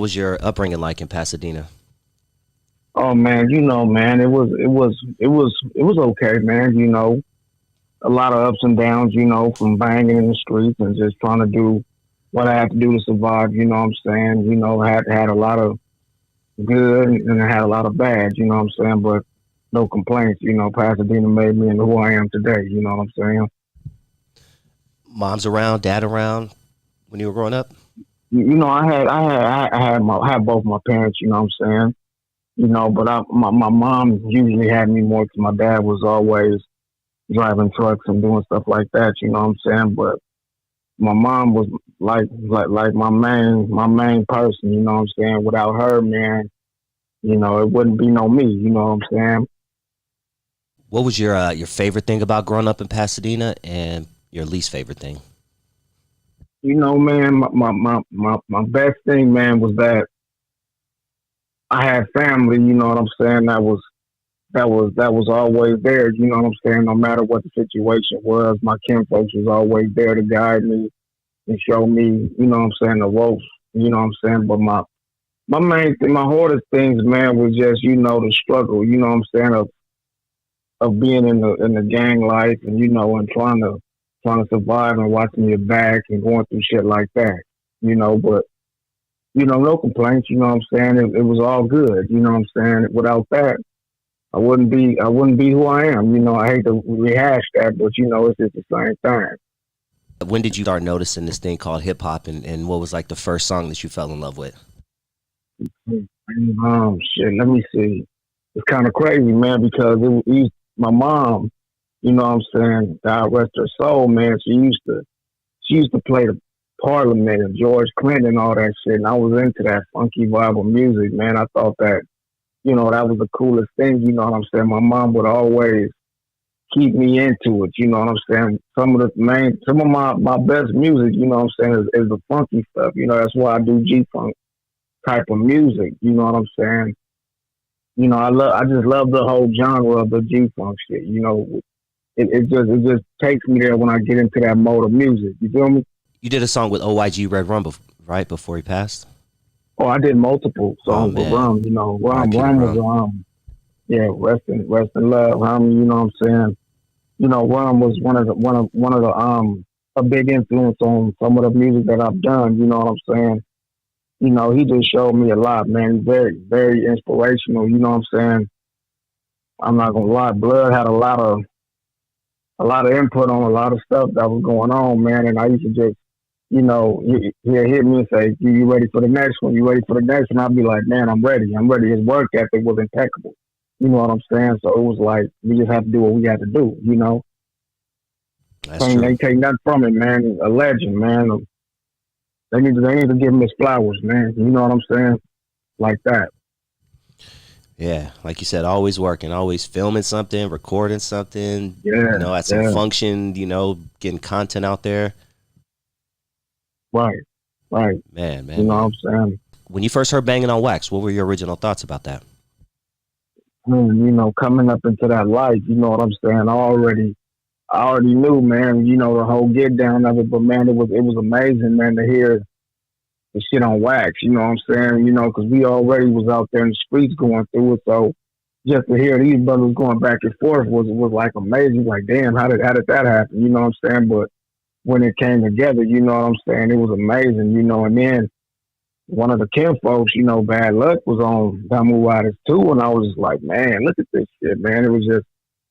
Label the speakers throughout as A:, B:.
A: was your upbringing like in Pasadena?
B: Oh man, man, it was okay, man. A lot of ups and downs, from banging in the streets and just trying to do what I had to do to survive. You know what I'm saying? Had a lot of good and I had a lot of bad. You know what I'm saying? But no complaints. Pasadena made me into who I am today. You know what I'm saying?
A: Mom's around, dad around when you were growing up?
B: I had both my parents. You know what I'm saying? But my mom usually had me more because my dad was always driving trucks and doing stuff like that. You know what I'm saying? But my mom was like my main person. You know what I'm saying? Without her, man, it wouldn't be no me. You know what I'm saying?
A: What was your favorite thing about growing up in Pasadena and your least favorite thing?
B: Man, my best thing, man, was that I had family. You know what I'm saying? That was always there. You know what I'm saying? No matter what the situation was, my kin folks was always there to guide me and show me. You know what I'm saying? The ropes. You know what I'm saying? But my main thing, my hardest things, man, was just the struggle. You know what I'm saying? Of being in the gang life and and trying to survive and watching your back and going through shit like that. But no complaints. You know what I'm saying? It was all good. You know what I'm saying? Without that, I wouldn't be who I am. I hate to rehash that, but it's just the same thing.
A: When did you start noticing this thing called hip hop, and what was like the first song that you fell in love with?
B: Shit. Let me see. It's kind of crazy, man, because my mom. You know what I'm saying? God rest her soul, man. She used to play the Parliament and George Clinton and all that shit, and I was into that funky vibe of music, man. I thought that that was the coolest thing. You know what I'm saying? My mom would always keep me into it. You know what I'm saying? Some of my best music, you know what I'm saying, is the funky stuff. That's why I do G-funk type of music. You know what I'm saying? I just love the whole genre of the G-funk shit. It just takes me there when I get into that mode of music. You feel me?
A: You did a song with OYG Red Rum, right before he passed.
B: Oh, I did multiple
A: Oh
B: songs with
A: man,
B: Rum.
A: R.I.P. to
B: Rum was
A: Rum.
B: yeah, rest in love, Rum. You know what I'm saying? Rum was one of the a big influence on some of the music that I've done. You know what I'm saying? He just showed me a lot, man. He's very, very inspirational. You know what I'm saying? I'm not gonna lie, Blood had a lot of input on a lot of stuff that was going on, man. And I used to just, he'll hit me and say, you ready for the next one? You ready for the next one? I'd be like, man, I'm ready. I'm ready. His work ethic was impeccable. You know what I'm saying? So it was like, we just have to do what we had to do.
A: That's
B: They
A: true.
B: take nothing from it, man. A legend, man. They need to give him his flowers, man. You know what I'm saying? Like that.
A: Yeah, like you said, always working, always filming something, recording something.
B: Yeah,
A: At some
B: yeah.
A: function, getting content out there.
B: Right, right.
A: Man,
B: You
A: man,
B: know what
A: man.
B: I'm saying?
A: When you first heard "Banging on Wax," what were your original thoughts about that?
B: Coming up into that life, you know what I'm saying? I already knew, man, the whole get down of it, but man, it was amazing, man, to hear the shit on wax, you know what I'm saying? Because we already was out there in the streets going through it, so just to hear these brothers going back and forth was like amazing. Like, damn, how did that happen? You know what I'm saying? But when it came together, you know what I'm saying, it was amazing, and then one of the Kim folks, Bad Luck was on Damu Riders too, and I was just like, man, look at this shit, man.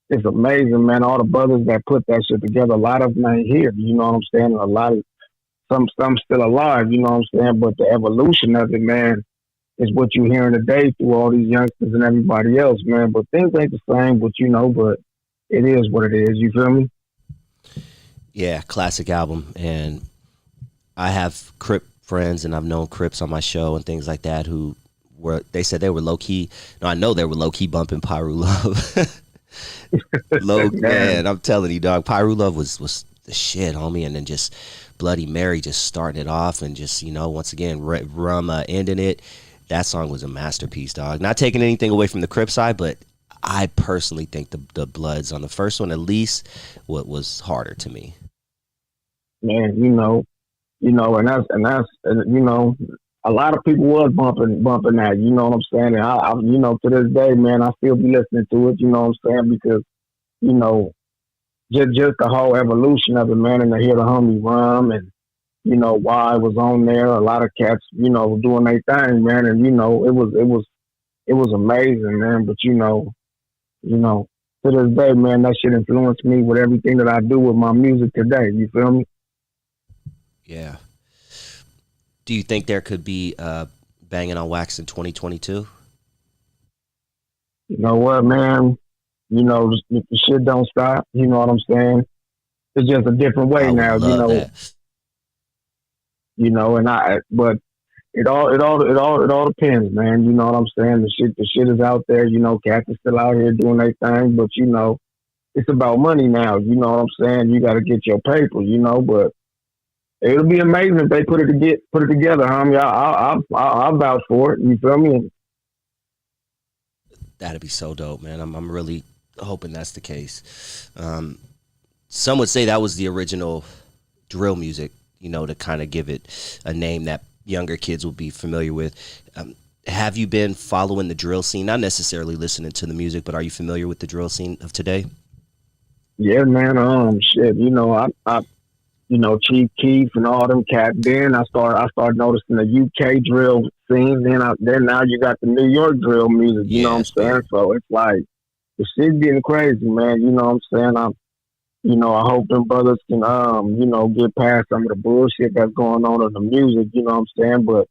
B: It's amazing, man. All the brothers that put that shit together, a lot of them ain't here, you know what I'm saying? A lot of some still alive, you know what I'm saying? But the evolution of it, man, is what you're hearing today through all these youngsters and everybody else, man. But things ain't the same, but it is what it is. You feel me?
A: Yeah, classic album. And I have Crip friends, and I've known Crips on my show and things like that who they said they were low key. No, I know they were low key bumping Pyru Love. Low
B: Man,
A: man, I'm telling you, dog. Pyru Love was the shit, homie, and then just Bloody Mary just starting it off, and just once again Rum ending it. That song was a masterpiece, dog. Not taking anything away from the Crip side, but I personally think the Bloods on the first one at least what was harder to me.
B: man, and that's a lot of people was bumping that. You know what I'm saying? And you know, to this day, man, I still be listening to it. You know what I'm saying? Because you know, just the whole evolution of it, man, and to hear the homie Rum and you know why I was on there. A lot of cats, you know, doing their thing, man, and you know, it was amazing, man. But you know, to this day, man, that shit influenced me with everything that I do with my music today. You feel me?
A: Yeah. Do you think there could be banging on wax in 2022?
B: You know what, man? You know, the shit don't stop. You know what I'm saying? It's just a different way
A: I would
B: now.
A: love that.
B: And but it all depends, man. You know what I'm saying? The shit is out there. You know, cats are still out here doing their thing, but you know, it's about money now. You know what I'm saying? You got to get your paper. You know, but it'll be amazing if they put it together, homie. I'll vouch for it. You feel me?
A: That'd be so dope, man. I'm really hoping that's the case. Some would say that was the original drill music, you know, to kind of give it a name that younger kids will be familiar with. Have you been following the drill scene? Not necessarily listening to the music, but are you familiar with the drill scene of today?
B: Yeah, man. Shit. You know, I you know, Chief Keef and all them cats. Then I started noticing the UK drill scene. Then now you got the New York drill music. You know
A: Yeah,
B: what I'm
A: it's
B: saying?
A: big.
B: So it's like the shit getting crazy, man. You know what I'm saying? I hope them brothers can get past some of the bullshit that's going on in the music. You know what I'm saying? But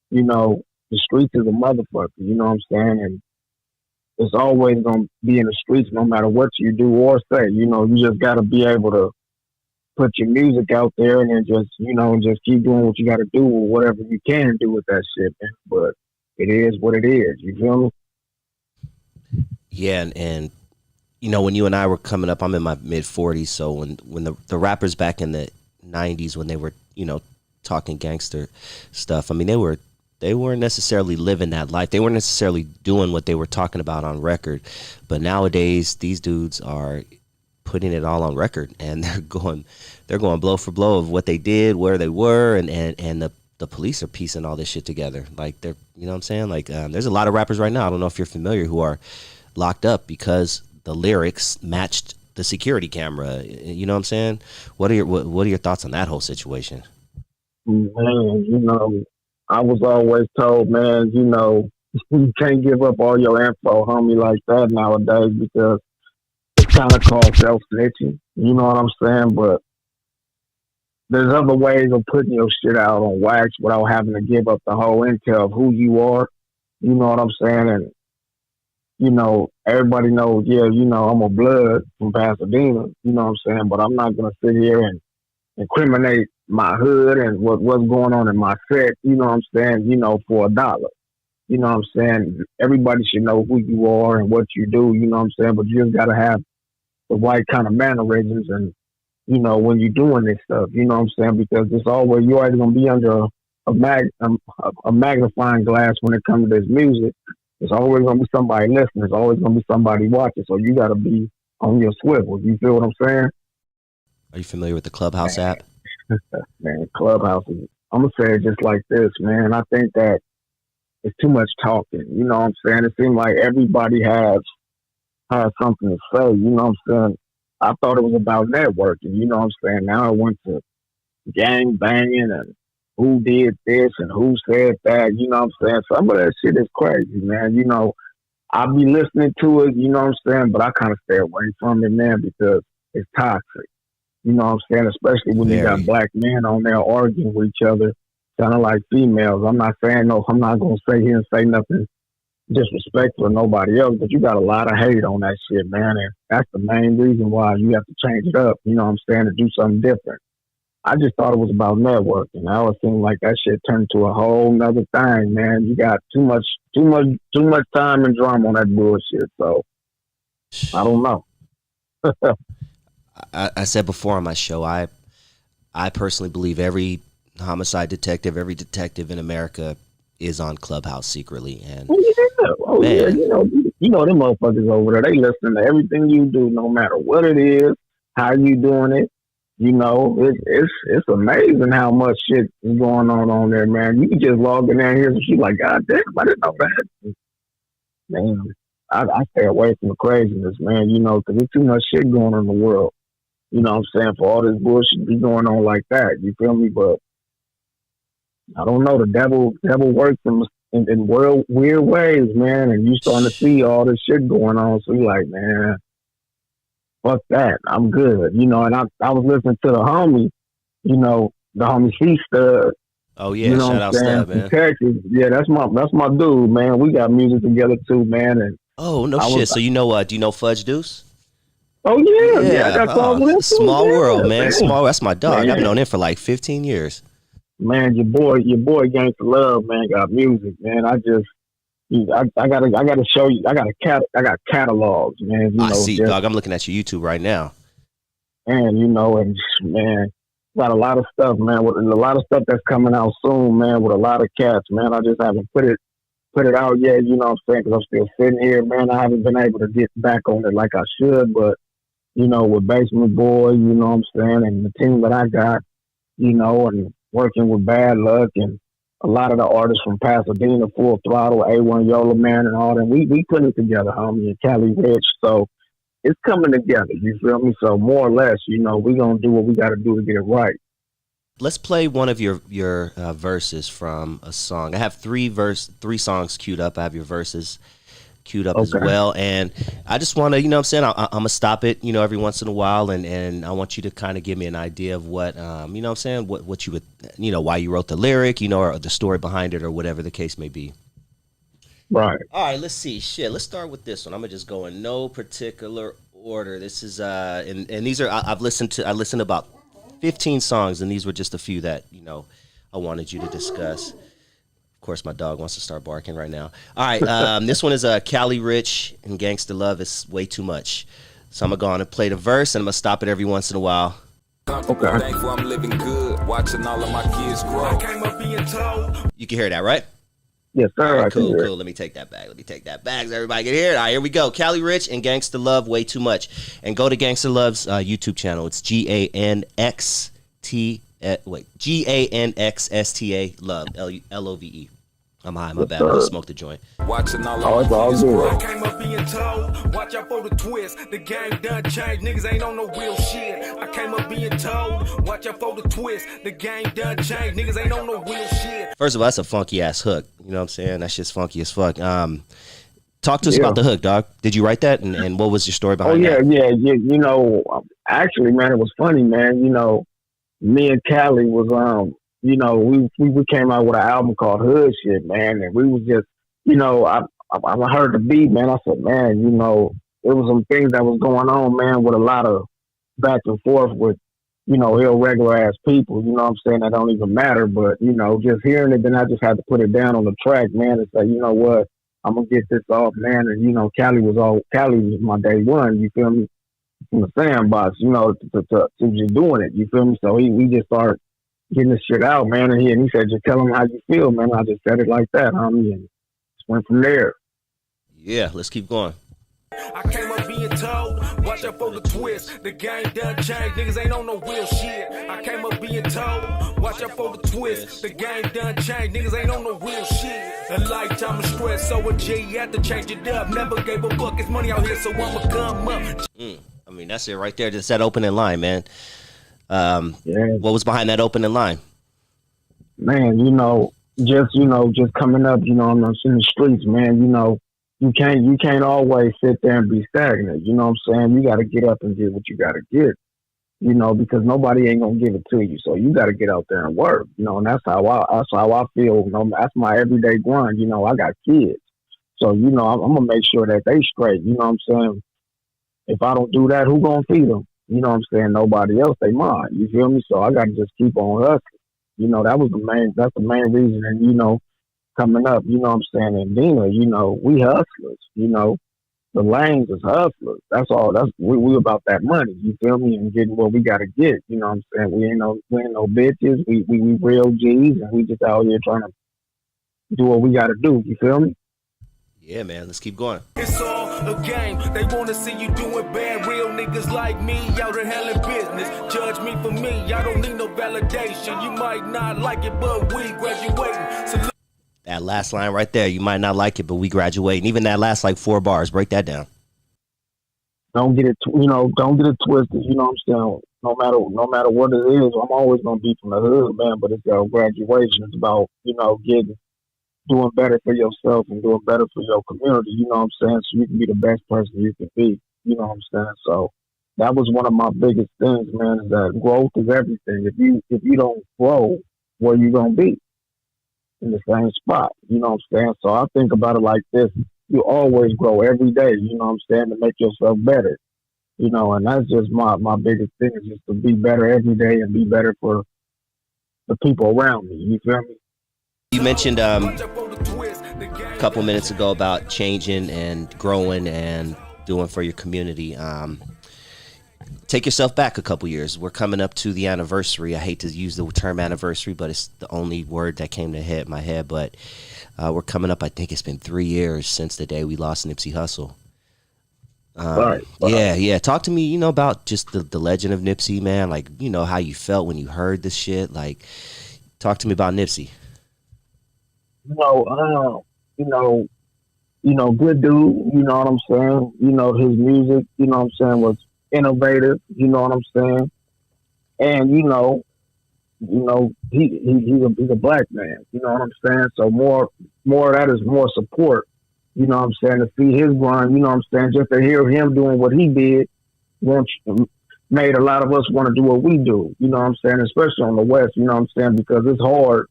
B: you know, the streets is a motherfucker. You know what I'm saying? And it's always gonna be in the streets, no matter what you do or say. You know, you just gotta be able to put your music out there and then just keep doing what you got to do or whatever you can do with that shit, man. But it is what it is. You feel me?
A: Yeah, and you know, when you and I were coming up, I'm in my mid 40s, so when the rappers back in the 90s, when they were, you know, talking gangster stuff, I mean, they weren't necessarily living that life. They weren't necessarily doing what they were talking about on record. But nowadays, these dudes are putting it all on record, and they're going blow for blow of what they did, where they were, and the police are piecing all this shit together. Like, they're, you know what I'm saying? Like, there's a lot of rappers right now, I don't know if you're familiar, who are locked up because the lyrics matched the security camera. You know what I'm saying? What are your thoughts on that whole situation?
B: Man, I was always told, man, you can't give up all your info, homie, like that nowadays because it's kind of called self snitching. You know what I'm saying? But there's other ways of putting your shit out on wax without having to give up the whole intel of who you are. You know what I'm saying? And everybody knows, yeah, I'm a blood from Pasadena, you know what I'm saying? But I'm not gonna sit here and incriminate my hood and what's going on in my set, you know what I'm saying, for $1. You know what I'm saying? Everybody should know who you are and what you do, you know what I'm saying? But you just gotta have the right kind of mannerisms and, when you're doing this stuff, you know what I'm saying? Because it's always, you're always gonna be under a magnifying glass when it comes to this music. There's always gonna be somebody listening. There's always gonna be somebody watching. So you gotta be on your swivel. You feel what I'm saying?
A: Are you familiar with the Clubhouse app?
B: Man, Clubhouse is, I'm gonna say it just like this, man. I think that it's too much talking. You know what I'm saying? It seems like everybody has something to say. You know what I'm saying? I thought it was about networking. You know what I'm saying? Now it went to gang banging and who did this and who said that. You know what I'm saying? Some of that shit is crazy, man. I'll be listening to it. You know what I'm saying? But I kind of stay away from it, man, because it's toxic. You know what I'm saying? Especially when you got
A: Very.
B: black men on there arguing with each other, kind of like females. I'm not saying no. I'm not gonna say here and say nothing disrespectful to nobody else, but you got a lot of hate on that shit, man. And that's the main reason why you have to change it up. You know what I'm saying? To do something different. I just thought it was about networking. Now it seems like that shit turned to a whole nother thing, man. You got too much time and drama on that bullshit. So I don't know.
A: I said before on my show, I personally believe every homicide detective, every detective in America is on Clubhouse secretly. And
B: Oh yeah,
A: man,
B: them motherfuckers over there. They listen to everything you do, no matter what it is, how you doing it. You know, it's amazing how much shit is going on there, man. You can just log in there and hear some shit like, God damn, I didn't know that. Man, I stay away from the craziness, man. You know, because there's too much shit going on in the world. You know what I'm saying? For all this bullshit to be going on like that, you feel me? But I don't know. The devil works in weird ways, man. And you starting to see all this shit going on, so you're like, man, fuck that. I'm good. You know, and I was listening to the homie, you know, the homie C Stud.
A: Oh yeah,
B: You know
A: shout
B: what
A: out
B: I'm saying?
A: Stud, man.
B: From Texas. Yeah, that's my dude, man. We got music together too, man. And
A: Oh no
B: I
A: shit.
B: was,
A: So you know do you know Fudge Deuce?
B: oh yeah, I
A: Yeah.
B: got songs
A: Oh,
B: with him too.
A: small world, man.
B: Yeah,
A: Small. That's my dog. I've
B: man.
A: known him for like 15 years.
B: Man, your boy Ganxsta Love, man, got music, man. I gotta show you. I got catalogs, man. You
A: I
B: know,
A: see,
B: just
A: dog. I'm looking at your YouTube right now.
B: man, you know, and man, got a lot of stuff, man. With a lot of stuff that's coming out soon, man. With a lot of cats, man. I just haven't put it out yet. You know what I'm saying? Because I'm still sitting here, man. I haven't been able to get back on it like I should, but you know, with Basement Boy, you know what I'm saying, and the team that I got, you know, and working with Bad Luck and a lot of the artists from Pasadena, Full Throttle, A1 Yola Man, and all that. We put it together, homie, and Cali Rich. So it's coming together. You feel me? So more or less, you know, we gonna do what we got to do to get it right.
A: Let's play one of your verses from a song. I have three songs queued up. I have your verses queued up as well, and I just want to, you know what I'm saying, I'm gonna stop it, you know, every once in a while, and I want you to kind of give me an idea of what, you know what I'm saying, what you would, you know, why you wrote the lyric, you know, or the story behind it, or whatever the case may be.
B: Right.
A: All right, let's see. Shit, let's start with this one. I'm gonna just go in no particular order. This is and these are I listened to about 15 songs, and these were just a few that, you know, I wanted you to discuss. Of course, my dog wants to start barking right now. All right, this one is Cali Rich and Ganxsta Love. It's way too much. So I'm going to go on and play the verse, and I'm going to stop it every once in a while.
B: Okay.
C: I'm living good, watching all of my kids grow.
A: You can hear that, right?
B: Yes, sir.
A: Right, cool. Let me take that back. So everybody can hear it. All right, here we go. Cali Rich and Ganxsta Love, way too much. And go to Ganxsta Love's YouTube channel. It's GANXSTA Love, LOVE. I'm high, my bad. I just smoked a joint.
C: Watching all
B: of my kids grow.
D: I came up being told, watch out for the twist. The game done changed, niggas ain't on no real shit. I came up being told, watch out for the twist. The game done changed, niggas ain't on no real shit.
A: First of all, that's a funky ass hook. You know what I'm saying? That shit's funky as fuck. Talk to us about the hook, dog. Did you write that, and what was your story behind that?
B: Yeah. You know, actually, man, it was funny, man. You know, me and Cali was you know, we came out with an album called Hood Shit, man, and we was just, you know, I heard the beat, man. I said, man, you know, there was some things that was going on, man, with a lot of back and forth with, you know, irregular ass people. You know what I'm saying? That don't even matter, but you know, just hearing it, then I just had to put it down on the track, man, and say, you know what, I'm gonna get this off, man. And you know, Cali was my day one. You feel me? From the sandbox, you know, to just doing it. You feel me? So we just started getting this shit out, man. And he said, just tell him how you feel, man. I just said it like that, homie, and just went from there.
A: Yeah, let's keep going.
D: I came up being told, watch out for the twist. The game done changed, niggas ain't on no real shit. I came up being told, watch out for the twist. The game done changed, niggas ain't on no real shit. A lifetime of stress, so a G had to change it up. Never gave a fuck, it's money out here, so I'ma come up.
A: I mean, that's it right there. Just that opening line, man.
B: Yeah.
A: What was behind that opening line?
B: Man, just coming up, you know, in the streets, man. You know, you can't always sit there and be stagnant. You know what I'm saying? You got to get up and get what you got to get. You know, because nobody ain't gonna give it to you. So you got to get out there and work. You know, and that's how I feel. You know, that's my everyday grind. You know, I got kids, so you know, I'm gonna make sure that they straight. You know what I'm saying? If I don't do that, who gonna feed them? You know what I'm saying? Nobody else, they mine. You feel me? So I got to just keep on hustling. You know, that's the main reason. And, you know, coming up, you know what I'm saying? And Dina, you know, we hustlers, you know, the lanes is hustlers. That's all. We about that money. You feel me? And getting what we got to get. You know what I'm saying? We ain't no bitches. We real G's, and we just out here trying to do what we got to do. You feel me?
A: Yeah, man. Let's keep going.
D: It's all a game. They wanna see you doing bad. Real niggas like me out here handling business. Judge me for me, I don't need no validation. You might not like it, but we graduating. So
A: that last line right there, you might not like it, but we graduate. And even that last like 4 bars, break that down.
B: Don't get it, don't get it twisted. You know what I'm saying? No matter what it is, I'm always gonna be from the hood, man. But it's about graduation. It's about doing better for yourself and doing better for your community. You know what I'm saying? So you can be the best person you can be. You know what I'm saying? So that was one of my biggest things, man. Is that growth is everything. If you don't grow, where you gonna be? In the same spot. You know what I'm saying? So I think about it like this. You always grow every day, you know what I'm saying, to make yourself better. And that's just my biggest thing is just to be better every day and be better for the people around me. You feel me?
A: You mentioned a couple minutes ago about changing and growing and doing for your community. Take yourself back a couple years. We're coming up to the anniversary. I hate to use the term anniversary, but it's the only word that came to my head. But we're coming up, I think it's been 3 years since the day we lost Nipsey Hussle.
B: Right.
A: Yeah. Talk to me, about just the legend of Nipsey, man. Like, how you felt when you heard this shit. Like, talk to me about Nipsey.
B: Good dude. You know what I'm saying? His music, was innovative, you know what I'm saying? And he's a black man, you know what I'm saying? So more of that is more support, you know what I'm saying, to see his grind, you know what I'm saying, just to hear him doing what he did made a lot of us want to do what we do, you know what I'm saying, especially on the West, you know what I'm saying, because it's hard,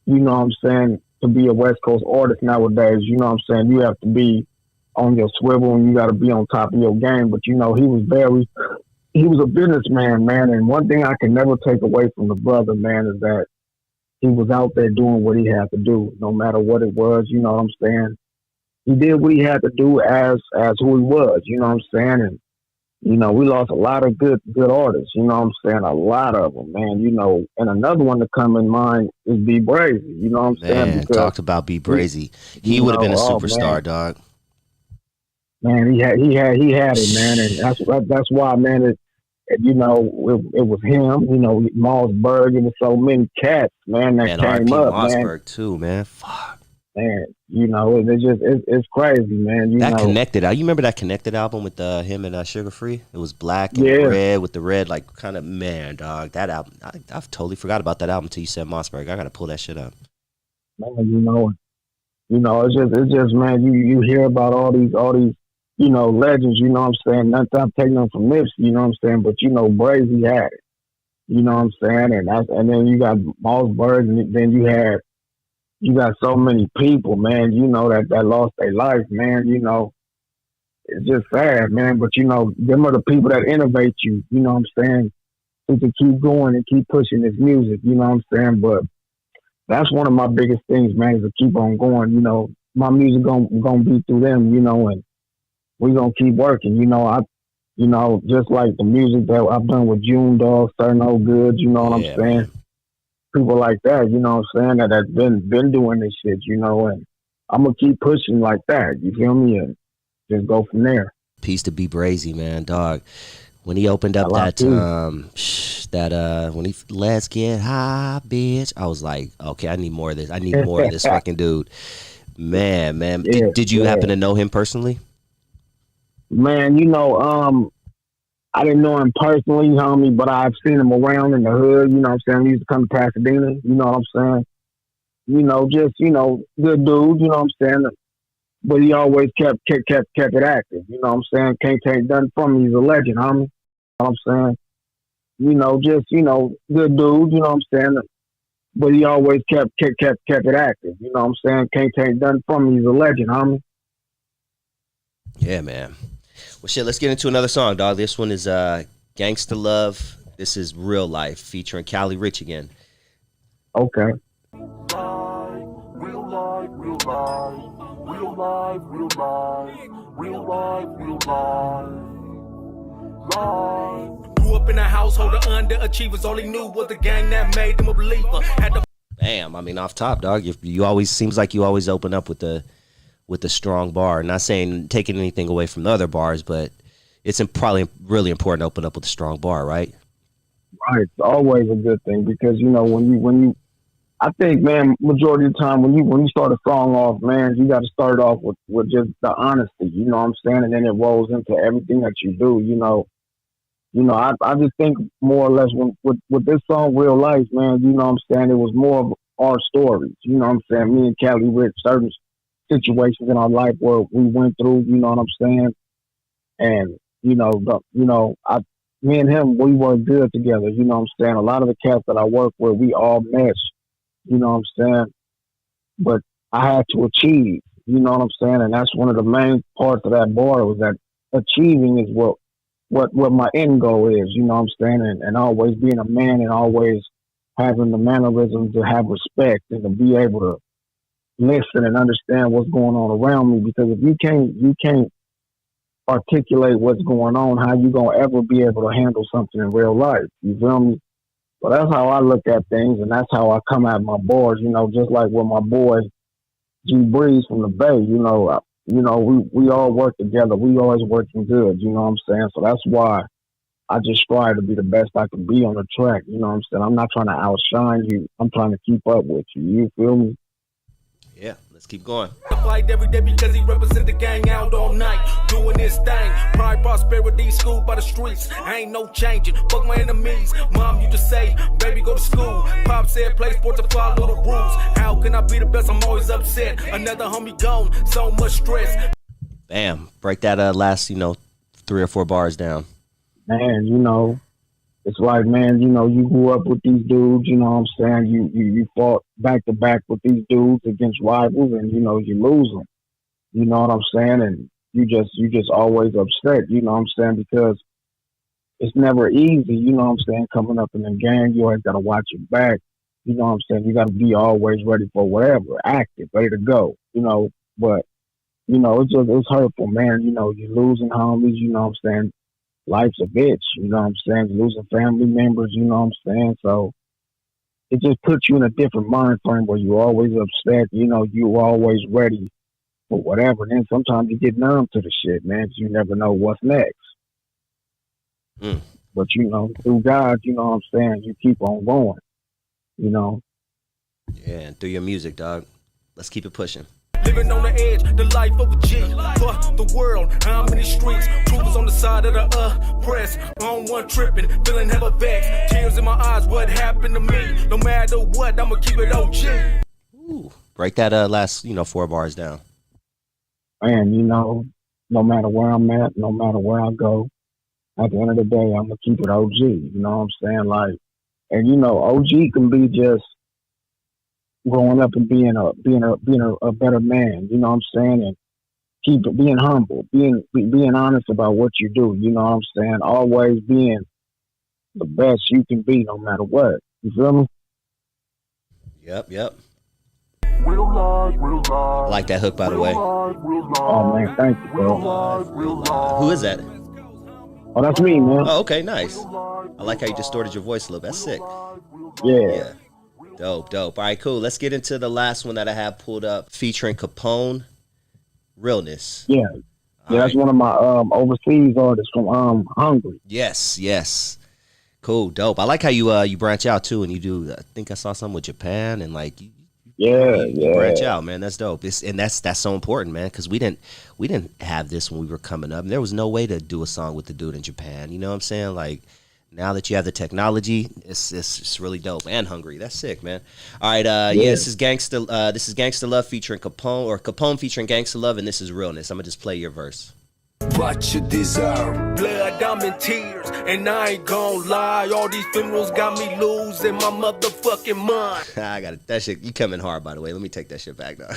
B: you know what I'm saying, to be a West Coast artist nowadays, you know what I'm saying, you have to be on your swivel and you got to be on top of your game. But he was a businessman, man. And one thing I can never take away from the brother, man, is that he was out there doing what he had to do, no matter what it was. You know what I'm saying? He did what he had to do as who he was. You know what I'm saying? And we lost a lot of good artists. You know what I'm saying? A lot of them, man. And another one to come in mind is B Brazy. You know what I'm saying?
A: Because talked about B Brazy. He would have been a superstar, dog.
B: Man, he had it, man, and that's why, man. It was him. Mossberg. It was so many cats, man, that came up,
A: Mossberg
B: man.
A: too, man. Fuck,
B: man. It's crazy, man.
A: Connected. You remember that Connected album with him and Sugar Free? It was black and red with the red, like kind of man, dog. That album, I've totally forgot about that album until you said Mossberg. I gotta pull that shit up.
B: Man, it's just, man. You hear about all these. Legends, you know what I'm saying? Not that I'm taking them from Nipsey, you know what I'm saying? But, Brazy had it. You know what I'm saying? And then you got Mossberg, and then you got so many people, man, that lost their life, man, It's just sad, man. But, them are the people that innovate you, you know what I'm saying? To keep going and keep pushing this music, you know what I'm saying? But that's one of my biggest things, man, is to keep on going, My music gonna be through them, and we're going to keep working. Just like the music that I've done with June Dog, Certain Old Goods, you know what I'm saying? Man. People like that, you know what I'm saying, that have been doing this shit, and I'm going to keep pushing like that, you feel me? And just go from there.
A: Peace to B Brazy, man, dog. When he opened up when he let's get high, bitch, I was like, okay, I need more of this. I need more of this fucking dude. Man.
B: Yeah,
A: did you happen to know him personally?
B: Man, I didn't know him personally, homie, but I've seen him around in the hood, you know what I'm saying? He used to come to Pasadena, you know what I'm saying? Good dude, you know what I'm saying? But he always kept it active, you know what I'm saying? Can't take nothing from him. He's a legend, homie. You know what I'm saying? Good dude, you know what I'm saying? But he always kept it active, you know what I'm saying? Can't take nothing from him. He's a legend, homie.
A: Yeah, man. Well, shit, let's get into another song, dog. This one is Ganxsta Love. This is Real Life, featuring Cali Rich again.
B: Okay.
E: Real life, real life. Real life, real life. Real life, real life.
D: Grew up in a household of underachievers. All he knew was the gang that made him a believer.
A: Damn, I mean, off top, dog. You always seems like you always open up with the with the strong bar. Not saying taking anything away from the other bars, but it's probably really important to open up with a strong bar, right?
B: Right. It's always a good thing because, you know, when you, I think, man, majority of the time when you start a song off, man, you got to start off with just the honesty, you know what I'm saying? And then it rolls into everything that you do, you know. I just think more or less with this song, Real Life, man, you know what I'm saying? It was more of our stories, you know what I'm saying? Me and Callie with certain situations in our life where we went through, you know what I'm saying? And, me and him, we work good together, you know what I'm saying? A lot of the cats that I work with, we all mesh, you know what I'm saying? But I had to achieve, you know what I'm saying? And that's one of the main parts of that bar was that achieving is what my end goal is, you know what I'm saying? And always being a man and always having the mannerisms to have respect and to be able to listen and understand what's going on around me. Because if you can't articulate what's going on, how you gonna ever be able to handle something in real life? You feel me? So that's how I look at things, and that's how I come at my bars. You know, just like with my boy G Breeze from the Bay. We all work together. We always working good. You know what I'm saying? So that's why I just strive to be the best I can be on the track. You know what I'm saying? I'm not trying to outshine you. I'm trying to keep up with you. You feel me?
A: Yeah, let's keep going.
D: Fight every day because he represent the gang out all night, doing his thing. Pride, prosperity, school by the streets. Ain't no changing. Fuck my enemies. Mom used to say, baby, go to school. Pop said, play sports to follow the rules. How can I be the best? I'm always upset. Another homie gone. So much stress.
A: Bam. Break that last, 3 or 4 bars down.
B: Man, it's like, man, you grew up with these dudes, you know what I'm saying? You fought back to back with these dudes against rivals and, you lose them. You know what I'm saying? And you just always upset, you know what I'm saying? Because it's never easy, you know what I'm saying? Coming up in the game, you always got to watch your back. You know what I'm saying? You got to be always ready for whatever, active, ready to go, But, it's hurtful, man. You're losing homies, you know what I'm saying? Life's a bitch, you know what I'm saying? Losing family members, you know what I'm saying? So it just puts you in a different mind frame where you're always upset, you're always ready for whatever. And then sometimes you get numb to the shit, man, 'cause you never know what's next. But, through God, you know what I'm saying, you keep on going,
A: Yeah, and through your music, dog. Let's keep it pushing.
D: Living on the edge, the life of a G. For the world, how many streets? Troopers on the side of the press. On one tripping, feeling hella vexed. Tears in my eyes, what happened to me? No matter what, I'ma keep it OG.
A: Ooh, break that last, 4 bars down.
B: Man, no matter where I'm at, no matter where I go, at the end of the day, I'm gonna keep it OG. You know what I'm saying? Like, and OG can be just growing up and being a better man, you know what I'm saying, and being humble, being honest about what you do, you know what I'm saying, always being the best you can be no matter what. You feel me?
A: Yep.
E: Real life, real life.
A: I like that hook, by the way.
B: Oh man, thank you, bro.
A: Who is that?
B: Oh, that's me, man.
A: Oh, okay, nice. I like how you distorted your voice a little. That's sick.
B: Yeah.
A: Dope. All right, cool. Let's get into the last one that I have pulled up, featuring Capone, Realness.
B: Yeah, that's one of my overseas artists from Hungary.
A: Yes. Cool, dope. I like how you branch out too, and you do. I think I saw something with Japan, and like you branch out, man. That's dope. That's so important, man, because we didn't have this when we were coming up, and there was no way to do a song with the dude in Japan. You know what I'm saying? Like, now that you have the technology, it's really dope. And Hungry. That's sick, man. All right, this is Ganxsta. This is Ganxsta Love featuring Capone, or Capone featuring Ganxsta Love, and this is Realness. I'm gonna just play your verse.
C: What you deserve.
D: Blood, I'm in tears, and I ain't gon' lie. All these funerals got me losing my motherfucking mind.
A: I got it. That shit, you coming hard, by the way. Let me take that shit back, though.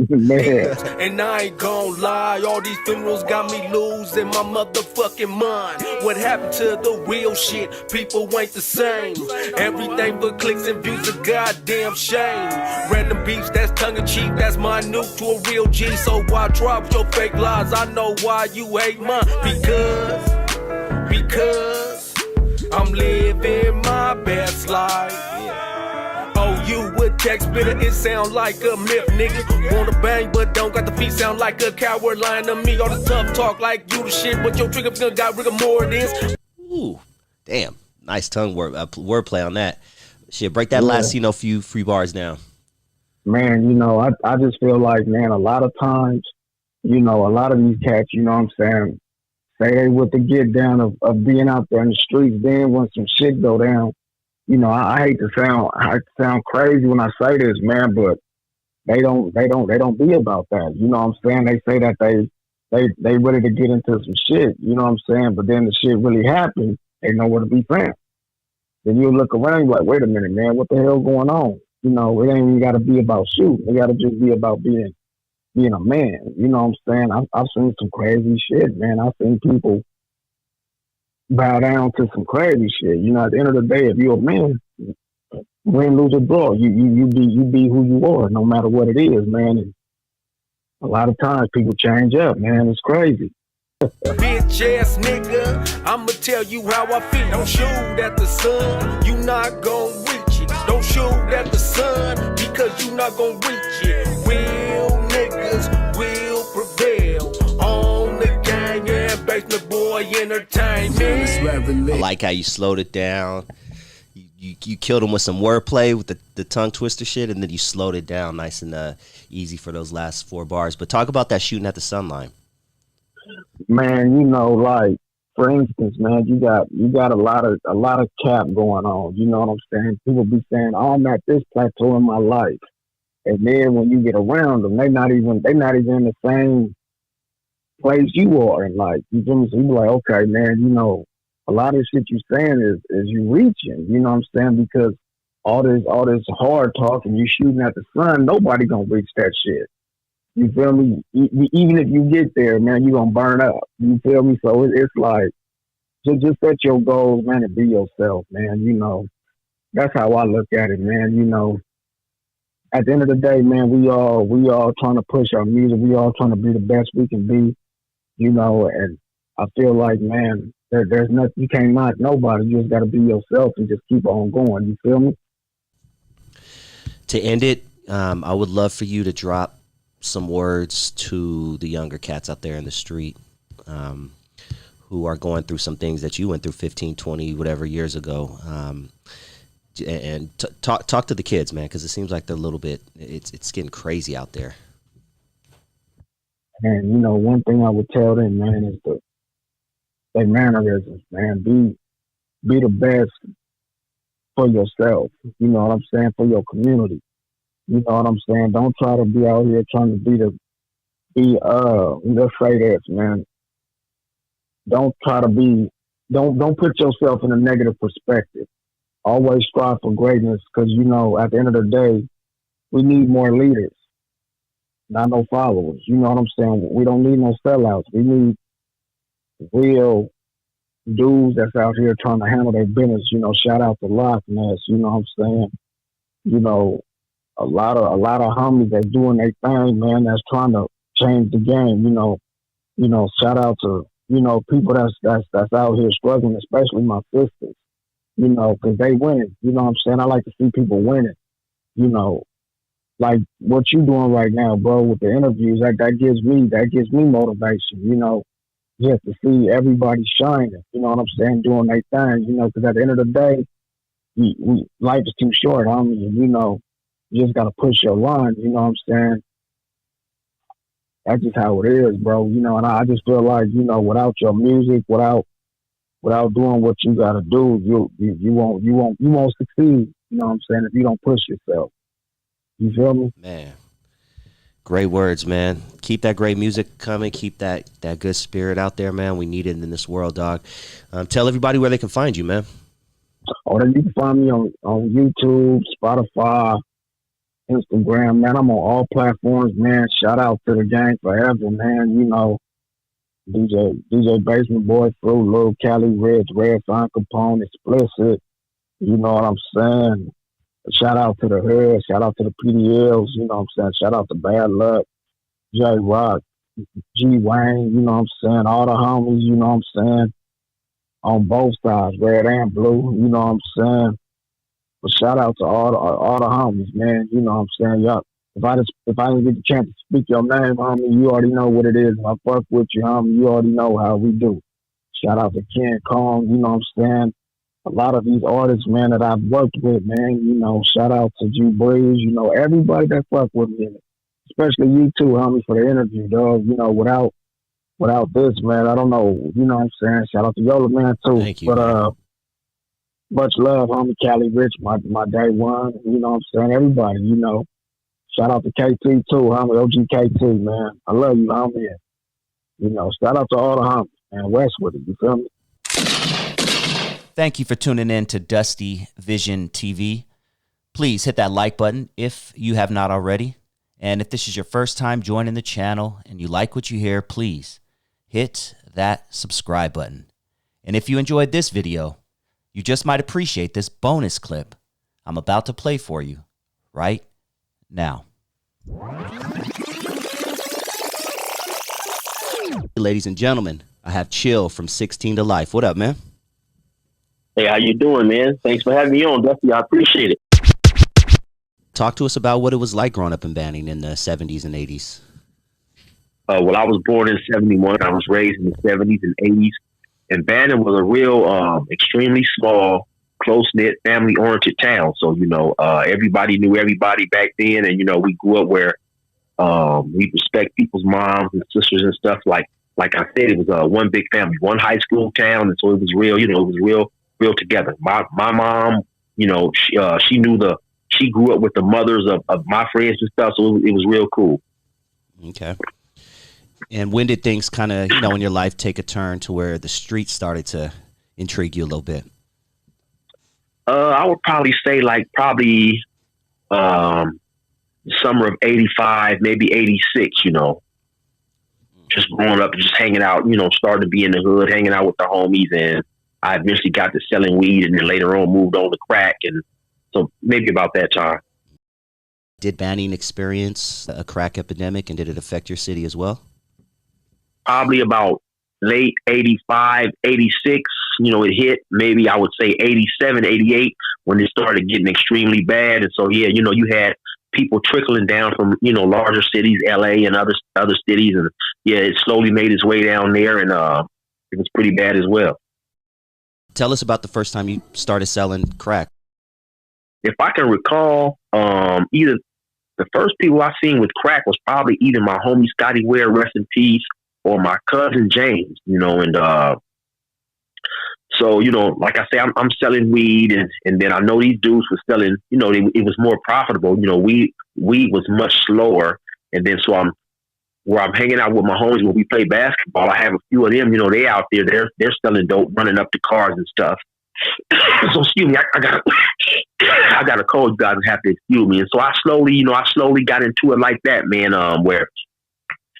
B: Man.
D: And I ain't gon' lie. All these funerals got me losing my motherfucking mind. What happened to the real shit? People ain't the same. Everything but clicks and views, a goddamn shame. Random beefs, that's tongue-in-cheek, that's minute to a real G. So why drop your fake lies? I know why you hate mine. Because I'm living my best life. Oh, you would text bitter, it sound like a myth, nigga. Wanna bang, but don't got the feet, sound like a coward lying to me. All the tough talk like you the shit, but your trigger finger got rigor mortis.
A: Ooh, damn. Nice tongue wordplay on that. Shit, break that last, few free bars down.
B: Man, I just feel like, man, a lot of times, a lot of these cats, you know what I'm saying, say they with the get down of being out there in the streets. Then when some shit go down, I hate to sound crazy when I say this, man, but they don't be about that. You know what I'm saying? They say that they ready to get into some shit, you know what I'm saying? But then the shit really happens, they nowhere to be found. Then you look around, you're like, wait a minute, man, what the hell going on? It ain't even got to be about shooting. It got to just be about being a man. You know what I'm saying? I've seen some crazy shit, man. I've seen people bow down to some crazy shit. At the end of the day, if you're a man, win, lose, or draw, you be who you are, no matter what it is, man. And a lot of times people change up, man. It's crazy.
D: Bitch ass nigga, I'ma tell you how I feel. Don't shoot at the sun, you not gon' reach it. Don't shoot at the sun, because you not gon' reach it. Real niggas will prevail on the gang and basement boy entertainment.
A: I like how you slowed it down. You killed him with some wordplay with the tongue twister shit, and then you slowed it down nice and easy for those last 4 bars. But talk about that shooting at the sun line.
B: Man, like, for instance, man, you got a lot of cap going on. You know what I'm saying? People be saying, "Oh, I'm at this plateau in my life," and then when you get around them, they not even in the same place you are in life. You feel me? So you be like, okay, man, a lot of shit you saying is you reaching. You know what I'm saying? Because all this hard talk and you shooting at the sun, nobody gonna reach that shit. You feel me? Even if you get there, man, you gonna burn up. You feel me? So it's like, just set your goals, man, and be yourself, man. That's how I look at it, man. At the end of the day, man, we all trying to push our music. We all trying to be the best we can be, and I feel like, man, there's nothing, you can't knock nobody. You just got to be yourself and just keep on going. You feel me?
A: To end it, I would love for you to drop some words to the younger cats out there in the street who are going through some things that you went through 15, 20, whatever years ago. And talk to the kids, man, because it seems like they're a little bit, it's getting crazy out there.
B: And, one thing I would tell them, man, is their mannerisms, man. Be the best for yourself. You know what I'm saying? For your community. You know what I'm saying? Don't try to be out here trying to let's say this, man. Don't put yourself in a negative perspective. Always strive for greatness, because, at the end of the day, we need more leaders, not no followers. You know what I'm saying? We don't need no sellouts. We need real dudes that's out here trying to handle their business. Shout out to Loch Ness. You know what I'm saying? A lot of homies that's doing their thing, man, that's trying to change the game. Shout out to, people that's out here struggling, especially my sisters, because they winning. You know what I'm saying? I like to see people winning, like what you doing right now, bro, with the interviews. That gives me motivation, just to see everybody shining, you know what I'm saying, doing their thing, because at the end of the day, life is too short, homie, you just got to push your line, you know what I'm saying? That's just how it is, bro, and I just feel like, without your music, without doing what you got to do, you won't succeed, you know what I'm saying, if you don't push yourself. You feel me?
A: Man, great words, man. Keep that great music coming. Keep that good spirit out there, man. We need it in this world, dog. Tell everybody where they can find you, man.
B: Oh, you can find me on YouTube, Spotify, Instagram, man. I'm on all platforms, man. Shout out to the gang forever, man. DJ Basement Boy, Fruit, Lil Cali, Reds, Red, Fine Capone, Explicit. You know what I'm saying? Shout out to the Hood. Shout out to the PDLs. You know what I'm saying? Shout out to Bad Luck, J Rock, G Wayne. You know what I'm saying? All the homies. You know what I'm saying? On both sides, red and blue. You know what I'm saying? But shout out to all the homies, man. You know what I'm saying? Y'all, if I didn't get the chance to speak your name, homie, you already know what it is. If I fuck with you, homie, you already know how we do. Shout out to Ken Kong, you know what I'm saying? A lot of these artists, man, that I've worked with, man, you know, shout out to G Breeze, you know, everybody that fuck with me, especially you too, homie, for the interview, dog. You know, without this, man, I don't know, you know what I'm saying? Shout out to Yola, man, too.
A: Thank you,
B: but
A: man.
B: much love, homie, Cali Rich, my day one, you know what I'm saying? Everybody, you know. Shout out to KT too, homie, OG KT, man. I love you, homie. You know, shout out to all the homies, man. Westwood, you feel me?
A: Thank you for tuning in to Dusty Vision TV. Please hit that like button if you have not already. And if this is your first time joining the channel and you like what you hear, please hit that subscribe button. And if you enjoyed this video, you just might appreciate this bonus clip I'm about to play for you right now. Ladies and gentlemen, I have Chill from 16 to Life. What up, man?
F: Hey, how you doing, man? Thanks for having me on, Dusty. I appreciate it.
A: Talk to us about what it was like growing up in Banning in the 70s and 80s.
F: Well, I was born in 71. I was raised in the 70s and 80s. And Banning was a real, extremely small, close-knit, family-oriented town. So, you know, everybody knew everybody back then. And, you know, we grew up where we respect people's moms and sisters and stuff. Like I said, it was one big family, one high school town. And so it was real, you know, it was real together. My mom, you know, she grew up with the mothers of my friends and stuff. So it was real cool.
A: Okay. And when did things kind of, you know, in your life take a turn to where the streets started to intrigue you a little bit?
F: I would probably say summer of 85, maybe 86, you know, just growing up and just hanging out, you know, starting to be in the hood, hanging out with the homies. And I eventually got to selling weed and then later on moved on to crack. And so maybe about that time.
A: Did Banning experience a crack epidemic and did it affect your city as well?
F: Probably about late 85, 86, you know, it hit maybe I would say 87, 88 when it started getting extremely bad. And so, yeah, you know, you had people trickling down from, you know, larger cities, LA and other cities. And yeah, it slowly made its way down there and it was pretty bad as well.
A: Tell us about the first time you started selling crack.
F: If I can recall, either the first people I seen with crack was probably either my homie Scotty Ware, rest in peace, or my cousin James, you know, and so, you know, like I say, I'm selling weed and then I know these dudes were selling, you know, it was more profitable. You know, weed was much slower. And then so I'm hanging out with my homies when we play basketball. I have a few of them, you know, they out there, they're selling dope, running up to cars and stuff. So excuse me, I got a cold, you guys have to excuse me. And so I slowly got into it like that, man, where,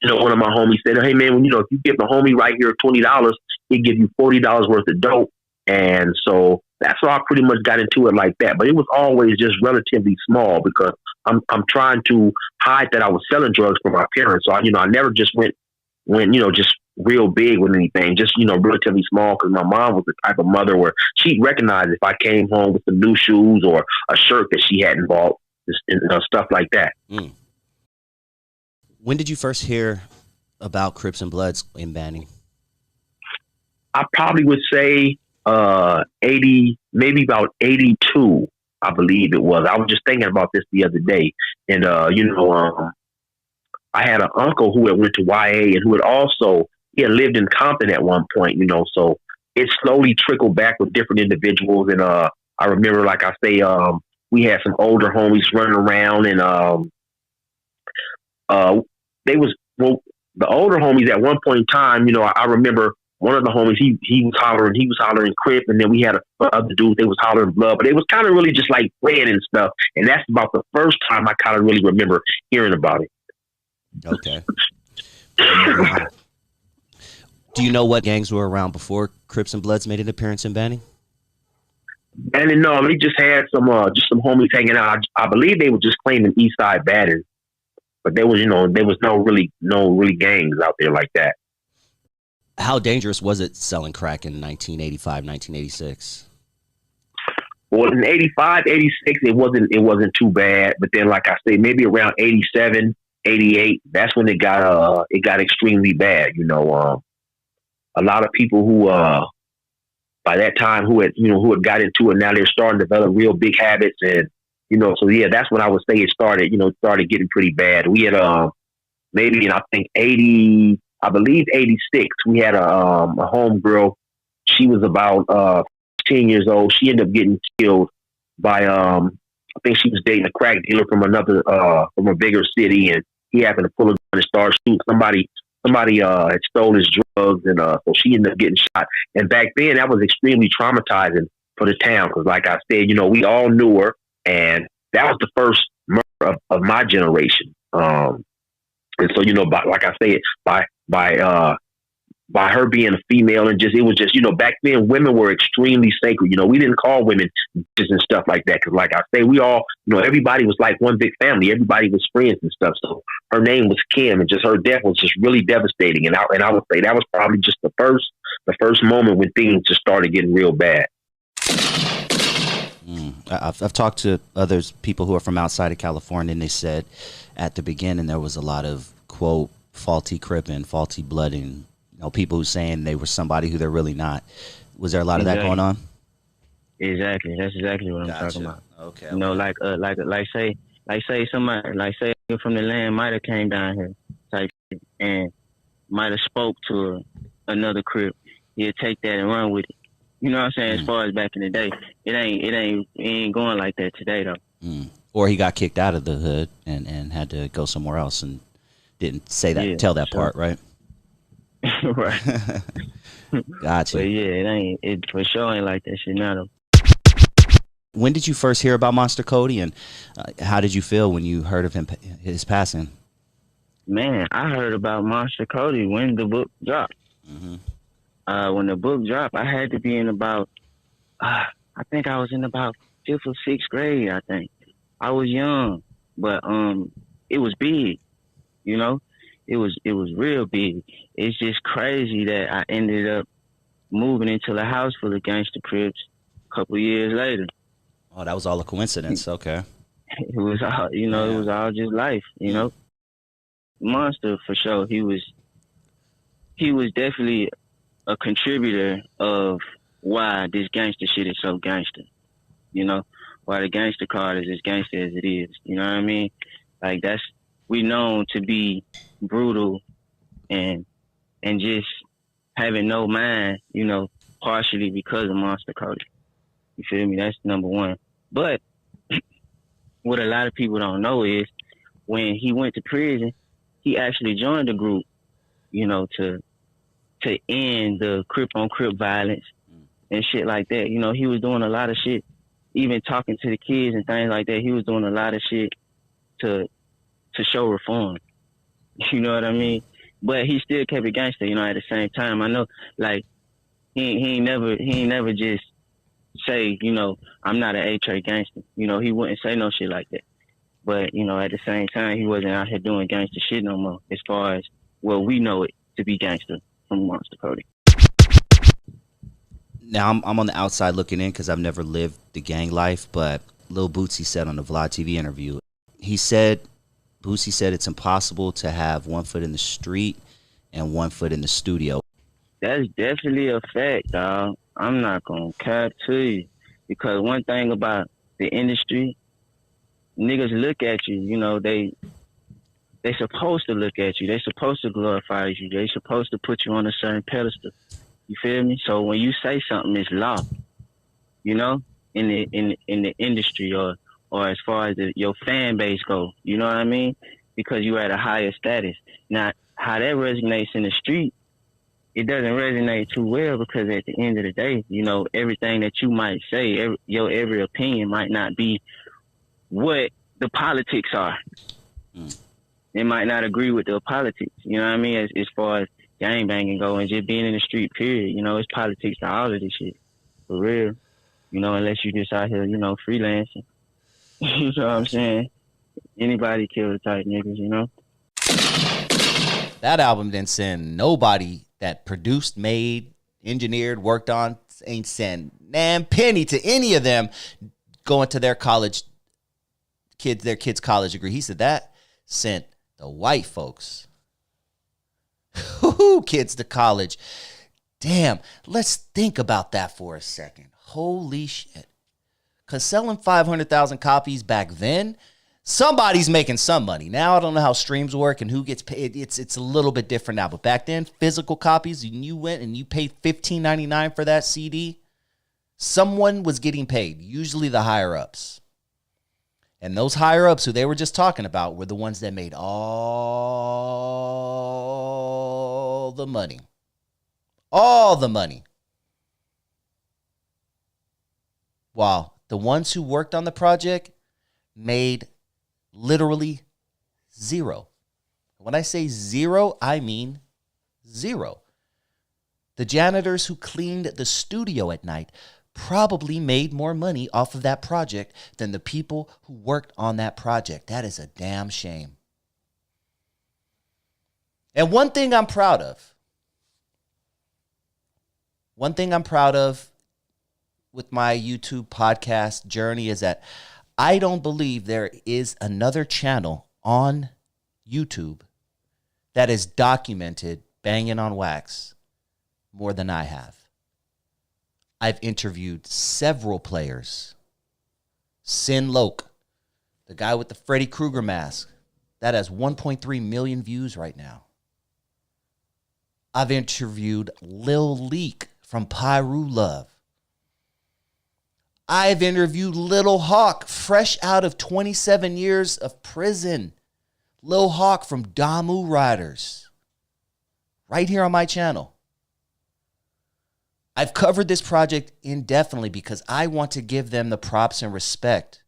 F: you know, one of my homies said, hey man, when, you know, if you give the homie right here $20, he'd give you $40 worth of dope. And so that's how I pretty much got into it like that. But it was always just relatively small because I'm trying to hide that I was selling drugs for my parents. So I never just went, you know, just real big with anything, just, you know, relatively small, because my mom was the type of mother where she'd recognize if I came home with some new shoes or a shirt that she hadn't bought, and stuff like that.
A: Mm. When did you first hear about Crips and Bloods in Banning?
F: I probably would say 80, maybe about 82, I believe it was. I was just thinking about this the other day. And, you know, I had an uncle who had went to YA and who he had lived in Compton at one point, you know, so it slowly trickled back with different individuals. And I remember, like I say, we had some older homies running around and the older homies at one point in time, you know, I remember one of the homies, he was hollering Crip, and then we had other dudes, they was hollering Blood, but it was kind of really just like playing and stuff. And that's about the first time I kind of really remember hearing about it.
A: Okay. Do you know what gangs were around before Crips and Bloods made an appearance in Banning?
F: Banning, no, they just had some homies hanging out. I believe they were just claiming East Side Banning, but there was no really gangs out there like that. How
A: dangerous was it selling crack in 1985, 1986?
F: Well, in 85, 86, it wasn't too bad. But then, like I say, maybe around 87, 88, that's when it got extremely bad. A lot of people who by that time who had got into it, now they're starting to develop real big habits, and so yeah, that's when I would say it started getting pretty bad. We had maybe in, I think, 80, I believe 86, we had a home girl. She was about 10 years old. She ended up getting killed by I think she was dating a crack dealer from from a bigger city, and he happened to pull a gun and start shooting somebody. Somebody had stole his drugs, and so she ended up getting shot. And back then, that was extremely traumatizing for the town because, like I said, we all knew her, and that was the first murder of my generation. And so, like I said, by her being a female, and it was just, back then women were extremely sacred. We didn't call women bitches and stuff like that. Cause like I say, we all, everybody was like one big family. Everybody was friends and stuff. So her name was Kim, and just her death was just really devastating. And I would say that was probably just the first moment when things just started getting real bad.
G: I've talked to people who are from outside of California, and they said at the beginning there was a lot of, quote, faulty cripping, faulty blooding, people who saying they were somebody who they're really not. Was there a lot of that going on?
H: Exactly. That's exactly what I'm talking about.
G: Okay.
H: Like say somebody from the land might have came down here type shit, and might have spoke to another crip. He'll take that and run with it. You know what I'm saying? As far as back in the day, it ain't going like that today though.
G: Or he got kicked out of the hood and had to go somewhere else and didn't say that, tell that part, right?
H: Right.
G: Gotcha.
H: But yeah, it for sure ain't like that shit now though.
G: When did you first hear about Monster Cody, and how did you feel when you heard of his passing?
H: Man, I heard about Monster Cody when the book dropped. When the book dropped, I had to be in about, I think I was in about 5th or 6th grade, I think. I was young, but it was big, It was real big. It's just crazy that I ended up moving into a house full of gangster crips a couple years later.
G: Oh, that was all a coincidence. Okay.
H: It was all, it was all just life, Monster, for sure. He was definitely a contributor of why this gangster shit is so gangster, why the gangster card is as gangster as it is. You know what I mean? Like, we known to be brutal and just having no mind, partially because of Monster Cody. You feel me? That's number one. But what a lot of people don't know is when he went to prison, he actually joined the group, to end the Crip on Crip violence and shit like that. He was doing a lot of shit, even talking to the kids and things like that. He was doing a lot of shit to show reform. You know what I mean? But he still kept it gangster, at the same time. I know, like, he ain't never just say, I'm not an A-Tray gangster. He wouldn't say no shit like that. But, at the same time, he wasn't out here doing gangster shit no more, as far as, we know it to be gangster from Monster Cody.
G: Now, I'm on the outside looking in because I've never lived the gang life, but Lil Bootsy said on the Vlad TV interview, Bootsy said it's impossible to have one foot in the street and one foot in the studio.
H: That's definitely a fact, dog. I'm not going to cap to you. Because one thing about the industry, niggas look at you, they supposed to look at you. They supposed to glorify you. They supposed to put you on a certain pedestal. You feel me? So when you say something, it's law, in the industry or as far as your fan base go, you know what I mean? Because you're at a higher status. Now, how that resonates in the street, it doesn't resonate too well because at the end of the day, everything that you might say, your every opinion might not be what the politics are. They might not agree with the politics, you know what I mean? As far as gangbanging go and just being in the street, period. It's politics to all of this shit. For real. Unless you just out here, freelancing. You know what I'm saying? Anybody kill the type niggas,
G: That album didn't send nobody that produced, made, engineered, worked on, ain't sent nan penny to any of them going to their kids' college degree. He said that sent the white folks kids to college. Damn, let's think about that for a second. Holy shit. Because selling 500,000 copies back then, somebody's making some money. Now I don't know how streams work and who gets paid. It's a little bit different now. But back then, physical copies, and you went and you paid $15.99 for that CD, someone was getting paid, usually the higher ups. And those higher ups who they were just talking about were the ones that made all the money. All the money. While the ones who worked on the project made literally zero. When I say zero, I mean zero. The janitors who cleaned the studio at night probably made more money off of that project than the people who worked on that project. That is a damn shame. And one thing I'm proud of with my YouTube podcast journey is that I don't believe there is another channel on YouTube that has documented banging on wax more than I have. I've interviewed several players. Sin Loke, the guy with the Freddy Krueger mask, that has 1.3 million views right now. I've interviewed Lil Leak from Pyru Love. I've interviewed Lil Hawk, fresh out of 27 years of prison. Lil Hawk from Damu Riders, right here on my channel. I've covered this project indefinitely because I want to give them the props and respect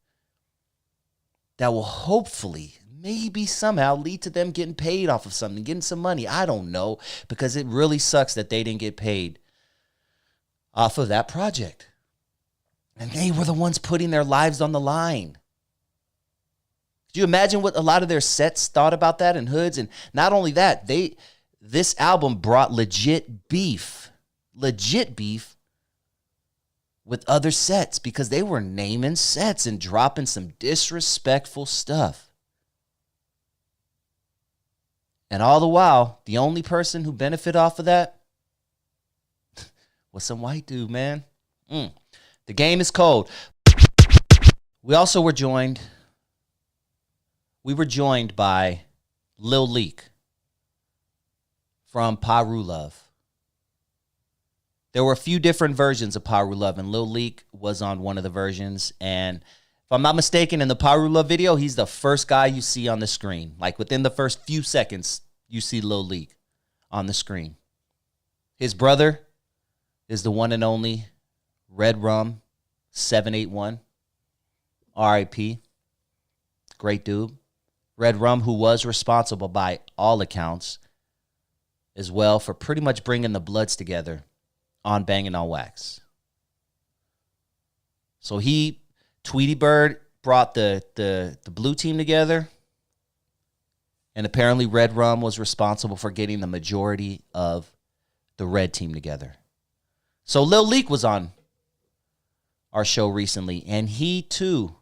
G: that will hopefully, maybe somehow lead to them getting paid off of something, getting some money. I don't know, because it really sucks that they didn't get paid off of that project. And they were the ones putting their lives on the line. Could you imagine what a lot of their sets thought about that and hoods? And not only that, this album brought legit beef with other sets because they were naming sets and dropping some disrespectful stuff. And all the while, the only person who benefited off of that was some white dude, man. The game is cold. We also were joined by Lil Leak from Pyru Love. There were a few different versions of Pyru Love, and Lil Leak was on one of the versions. And if I'm not mistaken, in the Pyru Love video, he's the first guy you see on the screen. Like within the first few seconds, you see Lil Leak on the screen. His brother is the one and only Red Rum 781. R.I.P. Great dude. Red Rum, who was responsible by all accounts as well for pretty much bringing the Bloods together on Banging on Wax. So Tweety Bird brought the blue team together, and apparently Red Rum was responsible for getting the majority of the red team together. So Lil Leak was on our show recently, and he too,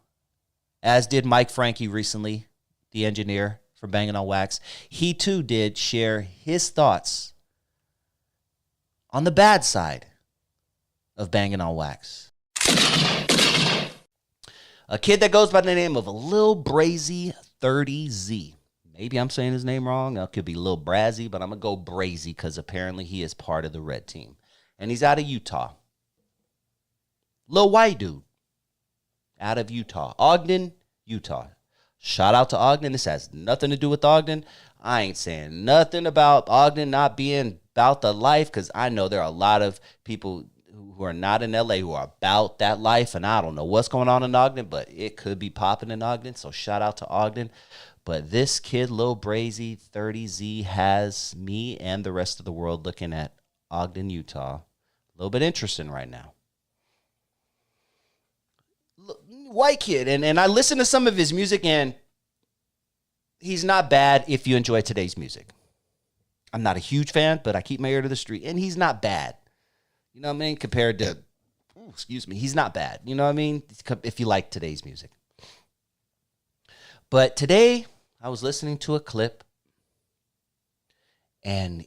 G: as did Mike Frankie recently, the engineer for Banging on Wax, he too did share his thoughts on the bad side of Banging on Wax. A kid that goes by the name of Lil Brazy 30Z. Maybe I'm saying his name wrong. It could be Lil Brazzy, but I'm going to go Brazy because apparently he is part of the red team. And he's out of Utah. Lil white dude. Out of Utah. Ogden, Utah. Shout out to Ogden. This has nothing to do with Ogden. I ain't saying nothing about Ogden not being about the life, because I know there are a lot of people who are not in LA who are about that life, and I don't know what's going on in Ogden, but it could be popping in Ogden, so shout out to Ogden. But this kid, Lil Brazy 30Z, has me and the rest of the world looking at Ogden, Utah. A little bit interesting right now. White kid, and I listen to some of his music, and he's not bad if you enjoy today's music. I'm not a huge fan, but I keep my ear to the street, and he's not bad. You know what I mean? Compared to, excuse me, he's not bad. You know what I mean? If you like today's music. But today, I was listening to a clip, and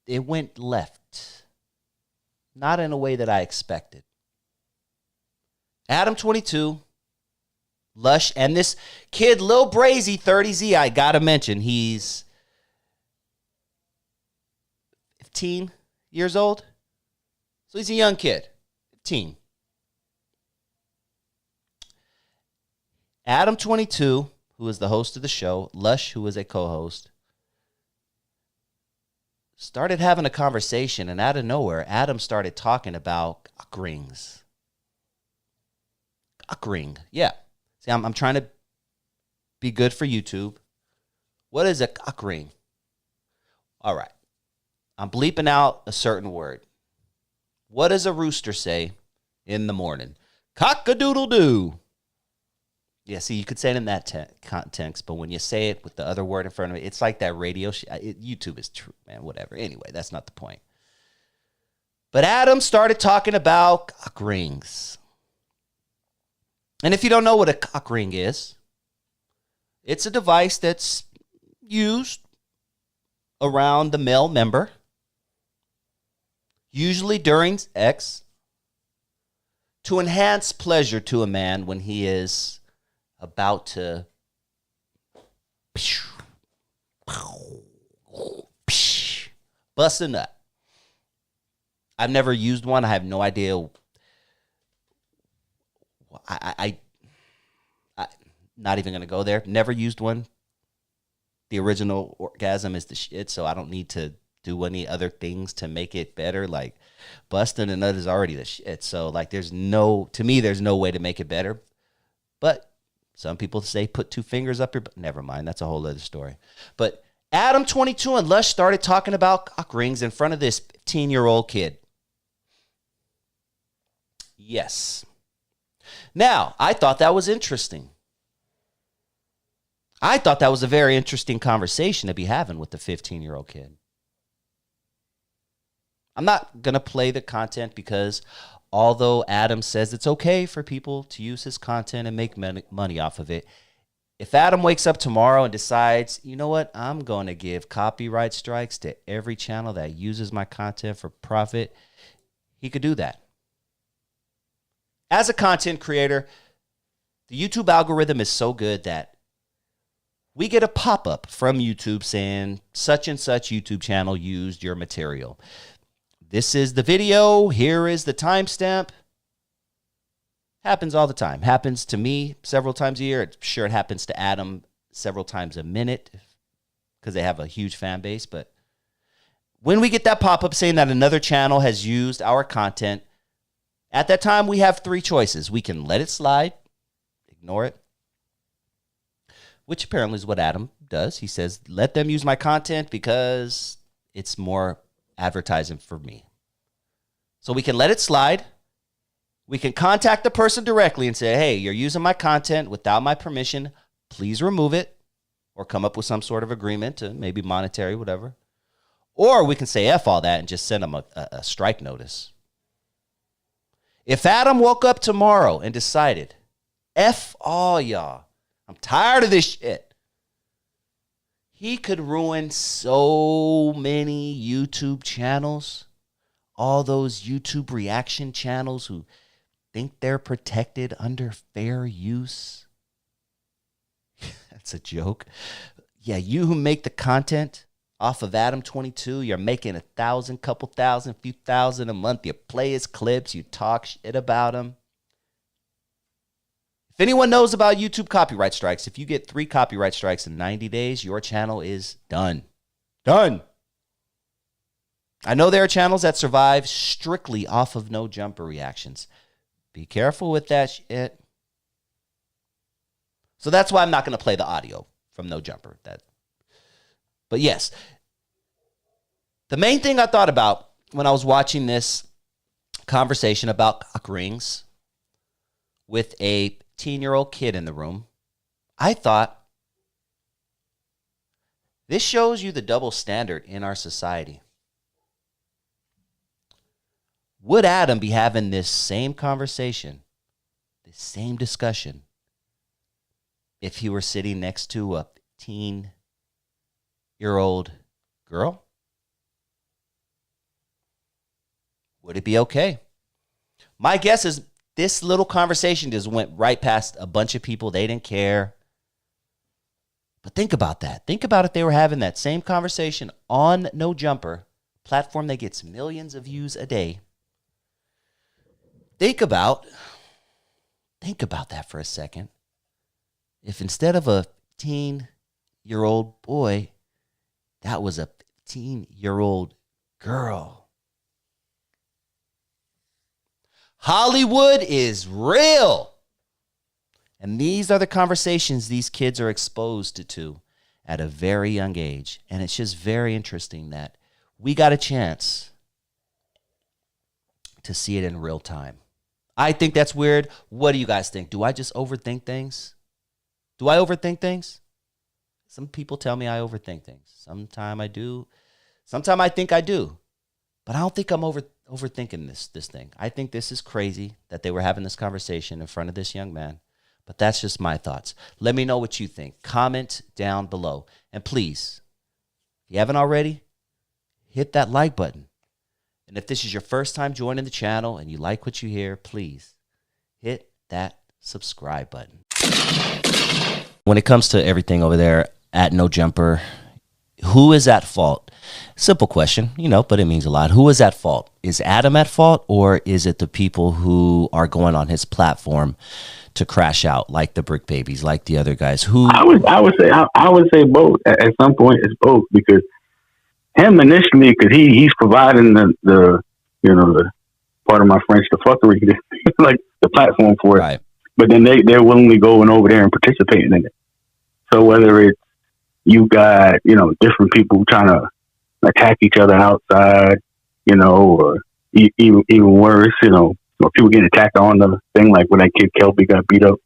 G: it went left. Not in a way that I expected. Adam 22, Lush, and this kid, Lil Brazy, 30Z, I gotta mention, he's 15 years old. So he's a young kid, 15. Adam 22, who is the host of the show, Lush, who is a co-host, started having a conversation, and out of nowhere, Adam started talking about cock rings. Cock ring, yeah. See, I'm trying to be good for YouTube. What is a cock ring? All right. I'm bleeping out a certain word. What does a rooster say in the morning? Cock-a-doodle-doo. Yeah, see, you could say it in that context, but when you say it with the other word in front of it, it's like that radio. YouTube is true, man, whatever. Anyway, that's not the point. But Adam started talking about cock rings. And if you don't know what a cock ring is, it's a device that's used around the male member, usually during sex, to enhance pleasure to a man when he is about to bust a nut. I've never used one. I have no idea. I not even going to go there. Never used one. The original orgasm is the shit, so I don't need to do any other things to make it better. Like, busting a nut is already the shit. So, like, there's no way to make it better. But some people say put 2 fingers up your butt. Never mind. That's a whole other story. But Adam 22 and Lush started talking about cock rings in front of this 15-year-old kid. Yes. Now, I thought that was interesting. I thought that was a very interesting conversation to be having with the 15-year-old kid. I'm not going to play the content because although Adam says it's okay for people to use his content and make money off of it, if Adam wakes up tomorrow and decides, you know what, I'm going to give copyright strikes to every channel that uses my content for profit, he could do that. As a content creator, the YouTube algorithm is so good that we get a pop-up from YouTube saying such and such YouTube channel used your material. This is the video. Here is the timestamp. Happens all the time. Happens to me several times a year. I'm sure it happens to Adam several times a minute because they have a huge fan base. But when we get that pop-up saying that another channel has used our content, at that time we have 3 choices. We can let it slide, ignore it, which apparently is what Adam does. He says, let them use my content because it's more advertising for me. So we can let it slide. We can contact the person directly and say, hey, you're using my content without my permission. Please remove it, or come up with some sort of agreement to maybe monetary, whatever. Or we can say F all that and just send them a strike notice. If Adam woke up tomorrow and decided, F all y'all, I'm tired of this shit, he could ruin so many YouTube channels, all those YouTube reaction channels who think they're protected under fair use. That's a joke. Yeah, you who make the content off of Adam 22, you're making 1,000, couple thousand, few thousand a month. You play his clips, you talk shit about him. If anyone knows about YouTube copyright strikes, if you get 3 copyright strikes in 90 days, your channel is done. Done. I know there are channels that survive strictly off of no jumper reactions. Be careful with that shit. So that's why I'm not going to play the audio from No Jumper. But yes, the main thing I thought about when I was watching this conversation about cock rings with a 18-year-old kid in the room, I thought, this shows you the double standard in our society. Would Adam be having this same conversation, this same discussion, if he were sitting next to a 15-year-old girl? Would it be okay? My guess is this little conversation just went right past a bunch of people. They didn't care. But think about that. Think about if they were having that same conversation on No Jumper, platform that gets millions of views a day. Think about that for a second. If instead of a 15-year-old boy, that was a 15-year-old girl. Hollywood is real. And these are the conversations these kids are exposed to at a very young age. And it's just very interesting that we got a chance to see it in real time. I think that's weird. What do you guys think? Do I just overthink things? Do I overthink things? Some people tell me I overthink things. Sometimes I do. Sometimes I think I do. But I don't think I'm overthinking this thing. I think this is crazy that they were having this conversation in front of this young man. But that's just my thoughts. Let me know what you think. Comment down below. And please, if you haven't already, hit that like button. And if this is your first time joining the channel and you like what you hear, please hit that subscribe button. When it comes to everything over there at No Jumper, who is at fault? Simple question, but it means a lot. Who is at fault? Is Adam at fault, or is it the people who are going on his platform to crash out, like the Brick Babies, like the other guys? Who
B: I would say both. At some point, it's both, because him initially, because he's providing the part of my French, the fuckery, like the platform for it.
G: Right.
B: But then they're willingly going over there and participating in it. So whether it's you got different people trying to attack each other outside, or even worse, or people getting attacked on the thing, like when that kid Kelby got beat up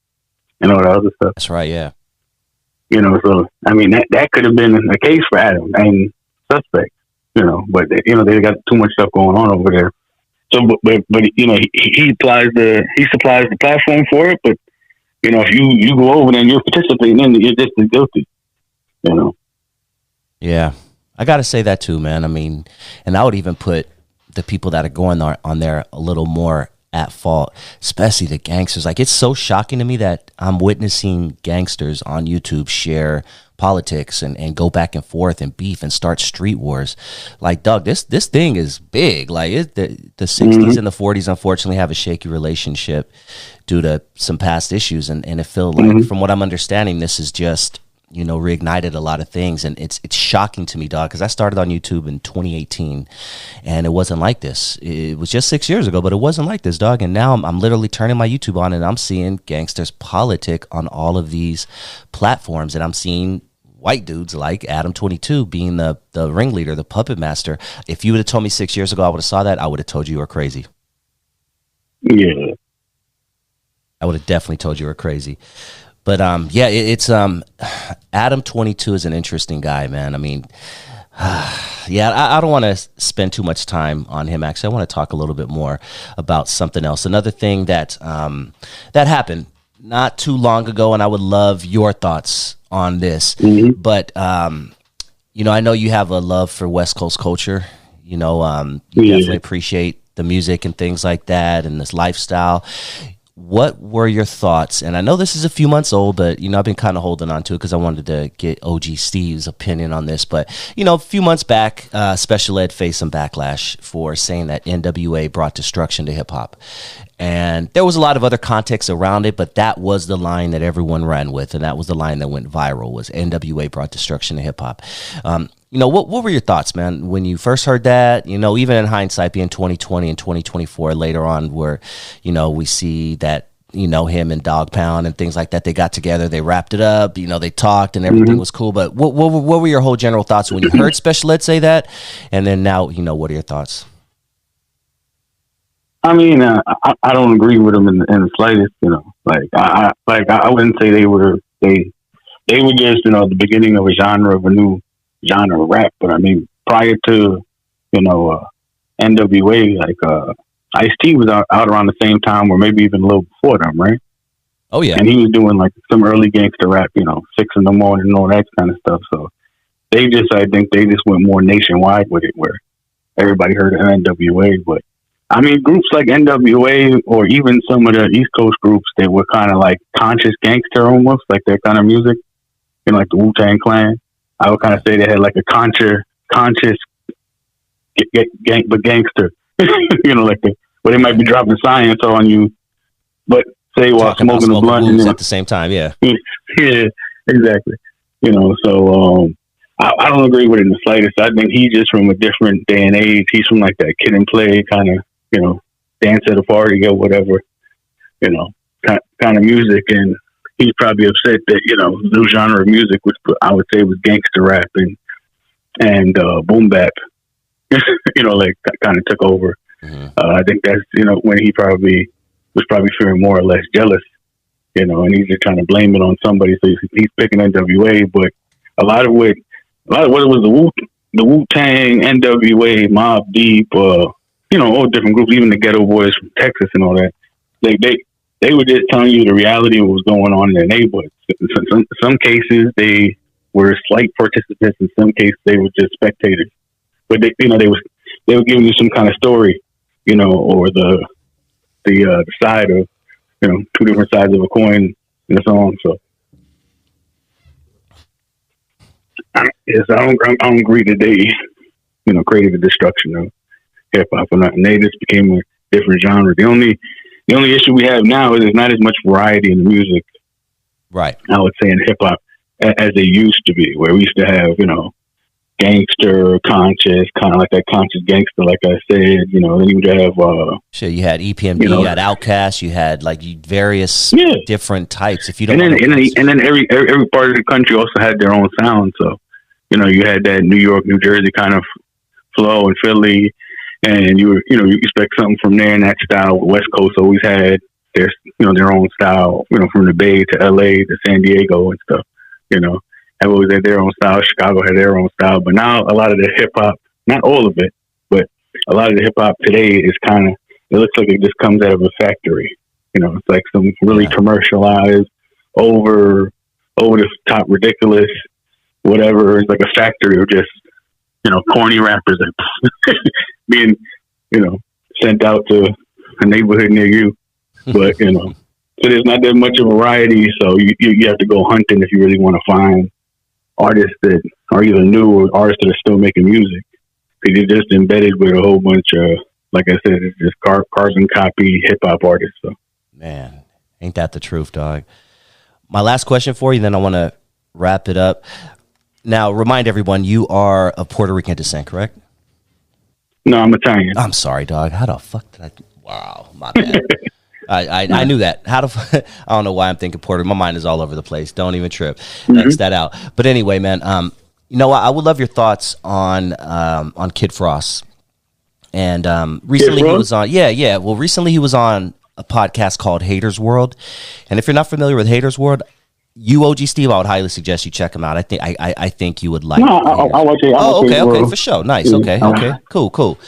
B: and all that other stuff.
G: That's right, yeah.
B: So I mean that could have been a case for Adam and suspect, but they got too much stuff going on over there. So, but he supplies the platform for it. But if you go over there and you're participating, then you're just as guilty.
G: Yeah, I got to say that too, man. I mean, and I would even put the people that are going on there a little more at fault, especially the gangsters. Like, it's so shocking to me that I'm witnessing gangsters on YouTube share politics and go back and forth and beef and start street wars. Like, Doug, this thing is big. Like, the 60s and the 40s unfortunately have a shaky relationship due to some past issues, and it feels like, from what I'm understanding, this is just reignited a lot of things. And it's shocking to me, dog, because I started on YouTube in 2018 and it wasn't like this. It was just 6 years ago, but it wasn't like this, dog. And now I'm literally turning my YouTube on and I'm seeing gangsters politic on all of these platforms, and I'm seeing white dudes like Adam 22 being the ringleader, the puppet master. If you would have told me 6 years ago I would have saw that, I would have told you were crazy.
B: Yeah,
G: I would have definitely told you were crazy. But yeah, it's Adam 22 is an interesting guy, man. I mean, yeah, I don't want to spend too much time on him. Actually, I want to talk a little bit more about something else. Another thing that that happened not too long ago, and I would love your thoughts on this. But I know you have a love for West Coast culture. You definitely appreciate the music and things like that, and this lifestyle. What were your thoughts? And I know this is a few months old, but, I've been kind of holding on to it because I wanted to get OG Steve's opinion on this. But, a few months back, Special Ed faced some backlash for saying that NWA brought destruction to hip hop. And there was a lot of other context around it, but that was the line that everyone ran with. And that was the line that went viral, was NWA brought destruction to hip hop. What were your thoughts, man, when you first heard that? Even in hindsight, being 2020 and 2024 later on, where, we see that, him and Dog Pound and things like that, they got together, they wrapped it up, they talked and everything was cool. But what were your whole general thoughts when you heard Special Ed say that? And then now, what are your thoughts?
B: I mean, I don't agree with them in the slightest. I wouldn't say they were just the beginning of a new genre of rap. But I mean, prior to NWA,
I: Ice-T was out around the same time, or maybe even a little before them, right?
G: Oh yeah.
I: And he was doing like some early gangster rap, 6 in the morning and all that kind of stuff. So I think they just went more nationwide with it, where everybody heard of NWA. But I mean, groups like NWA or even some of the East Coast groups that were kind of like conscious gangster, almost like their kind of music, like the Wu-Tang Clan. I would kind of say they had like a conscious but gangster, like where they might be dropping science on you, but say while smoking a blunt
G: at the same time. Yeah.
I: Yeah, exactly. So I don't agree with it in the slightest. I think he's just from a different day and age. He's from like that Kid and Play kind of, dance at a party or whatever, kind of music. And he's probably upset that, new genre of music, which I would say was gangster rap and boom bap, like kind of took over. Mm-hmm. I think that's, when he was probably feeling more or less jealous, and he's just trying to blame it on somebody. So he's picking NWA, but a lot of what it was the Wu-Tang, NWA, Mobb Deep, all different groups, even the Ghetto Boys from Texas and all that. They were just telling you the reality of what was going on in their neighborhood. Some cases they were slight participants. In some cases they were just spectators. But they were giving you some kind of story, or the side of, two different sides of a coin in a song. So I don't agree that they, created the destruction of hip hop or not. And they just became a different genre. The only issue we have now is there's not as much variety in the music.
G: Right.
I: I would say in hip hop as they used to be, where we used to have, gangster, conscious, kind of like that conscious gangster, like I said, then you would have
G: you had EPMD, you had Outkast, you had like various different types. If you don't,
I: and then every part of the country also had their own sound. So you had that New York, New Jersey kind of flow, and Philly, and you expect something from there in that style. West Coast always had their own style, from the Bay to LA to San Diego and stuff. Have always had their own style. Chicago had their own style, but now a lot of the hip hop, not all of it, but a lot of the hip hop today is it looks like it just comes out of a factory. It's like some really commercialized, over the top, ridiculous, whatever. It's like a factory of just, corny rappers that being, sent out to a neighborhood near you. But, so there's not that much of a variety. So you have to go hunting if you really want to find artists that are either new or artists that are still making music, because you're just embedded with a whole bunch of, like I said, it's just carbon copy hip hop artists. So,
G: man, ain't that the truth, dog? My last question for you, then I want to wrap it up. Now, remind everyone, you are of Puerto Rican descent, correct?
I: No, I'm Italian.
G: I'm sorry, dog. How the fuck did I? Wow, my bad. I knew that. I don't know why I'm thinking Puerto. My mind is all over the place. Don't even trip. X that out. But anyway, man, I would love your thoughts on Kid Frost. And recently he was on. Yeah. Well, recently he was on a podcast called Haters World. And if you're not familiar with Haters World, OG Steve, I would highly suggest you check him out. I think you would like.
I: No, I'll watch it.
G: Okay, for sure. Nice. Okay, cool.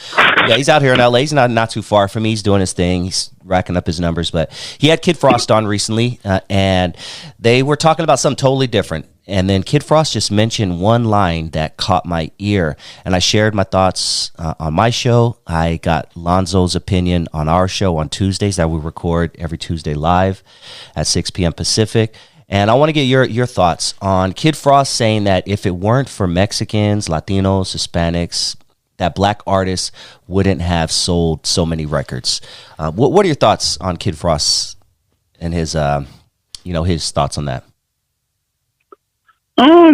G: Yeah, he's out here in LA. He's not too far from me. He's doing his thing. He's racking up his numbers. But he had Kid Frost on recently, and they were talking about something totally different. And then Kid Frost just mentioned one line that caught my ear, and I shared my thoughts on my show. I got Lonzo's opinion on our show on Tuesdays that we record every Tuesday live at 6 p.m. Pacific. And I want to get your thoughts on Kid Frost saying that if it weren't for Mexicans, Latinos, Hispanics, that black artists wouldn't have sold so many records. What are your thoughts on Kid Frost and his thoughts on that?
I: I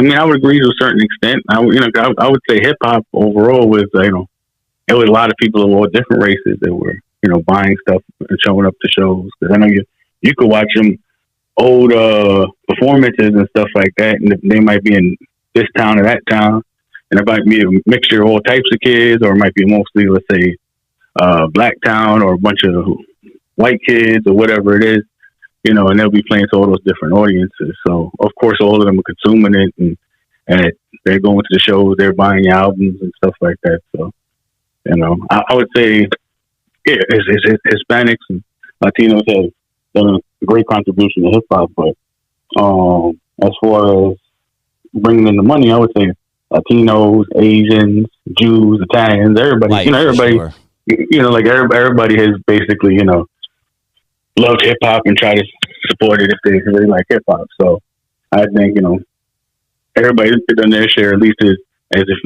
I: mean, I would agree to a certain extent. I would say hip hop overall was, it was a lot of people of all different races that were, buying stuff and showing up to shows. Because I know you could watch them old performances and stuff like that, and they might be in this town or that town, and it might be a mixture of all types of kids, or it might be mostly, let's say, black town or a bunch of white kids or whatever it is, and they'll be playing to all those different audiences. So of course all of them are consuming it, and they're going to the shows, they're buying albums and stuff like that. So I would say it's Hispanics and Latinos have done a great contribution to hip hop, but as far as bringing in the money, I would say Latinos, Asians, Jews, Italians, everybody,
G: White,
I: everybody,
G: sure.
I: like everybody has basically, loved hip hop and try to support it if they really like hip hop. So I think, everybody's done their share, at least as if,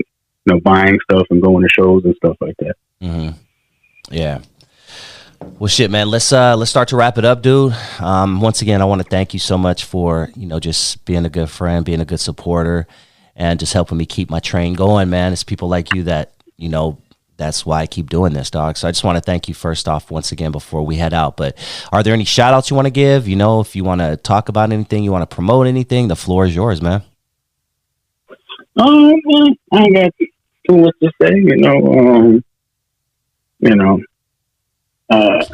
I: buying stuff and going to shows and stuff like that.
G: Mm-hmm. Yeah. Well, shit, man. Let's start to wrap it up, dude. Once again, I want to thank you so much for just being a good friend, being a good supporter, and just helping me keep my train going, man. It's people like you that that's why I keep doing this, dog. So I just want to thank you first off once again before we head out. But are there any shout outs you want to give? If you want to talk about anything, you want to promote anything, the floor is yours, man.
I: I ain't got too much to say,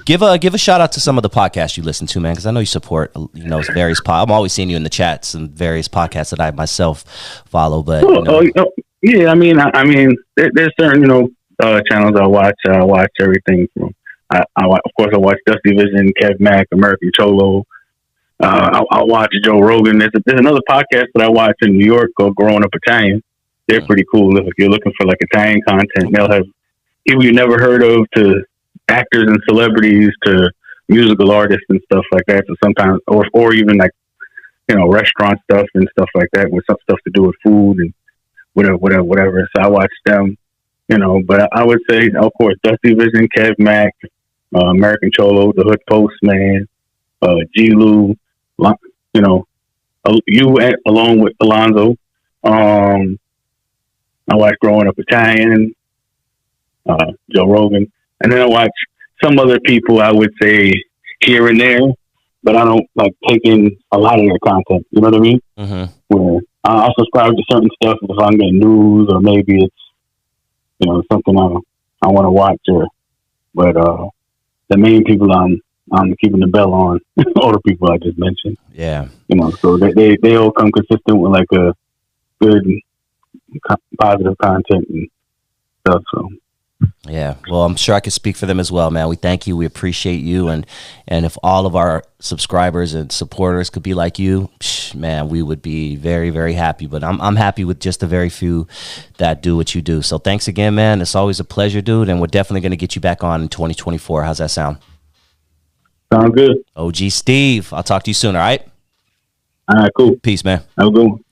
G: Give a shout out to some of the podcasts you listen to, man, because I know you support, various I'm always seeing you in the chats and various podcasts that I myself follow. But
I: yeah, I mean, there's certain channels I watch. I watch everything from. Of course, I watch Dusty Vision, Kev Mack, American Cholo. I watch Joe Rogan. There's another podcast that I watch in New York called Growing Up Italian. They're pretty cool. If you're looking for like Italian content, they'll have people you never heard of to actors and celebrities to musical artists and stuff like that. So sometimes, or even like, restaurant stuff and stuff like that, with some stuff to do with food and whatever. So I watch them, but I would say, of course, Dusty Vision, Kev Mack, American Cholo, The Hood Postman, G. Lou, you along with Alonzo. I watch Growing Up Italian, Joe Rogan. And then I watch some other people, I would say, here and there, but I don't like taking a lot of their content. You know what I mean?
G: Mm-hmm.
I: Where I subscribe to certain stuff if I'm getting news or maybe it's, something I want to watch. But the main people I'm keeping the bell on, all the people I just mentioned.
G: Yeah.
I: So they all come consistent with like a good, positive content and stuff. So.
G: Yeah, well, I'm sure I can speak for them as well, man. We thank you. We appreciate you. And if all of our subscribers and supporters could be like you, man, we would be very, very happy. But I'm happy with just the very few that do what you do. So thanks again, man. It's always a pleasure, dude. And we're definitely going to get you back on in 2024. How's that sound?
I: Sound good.
G: OG Steve. I'll talk to you soon, all right?
I: All right, cool.
G: Peace, man.
I: Have a good one.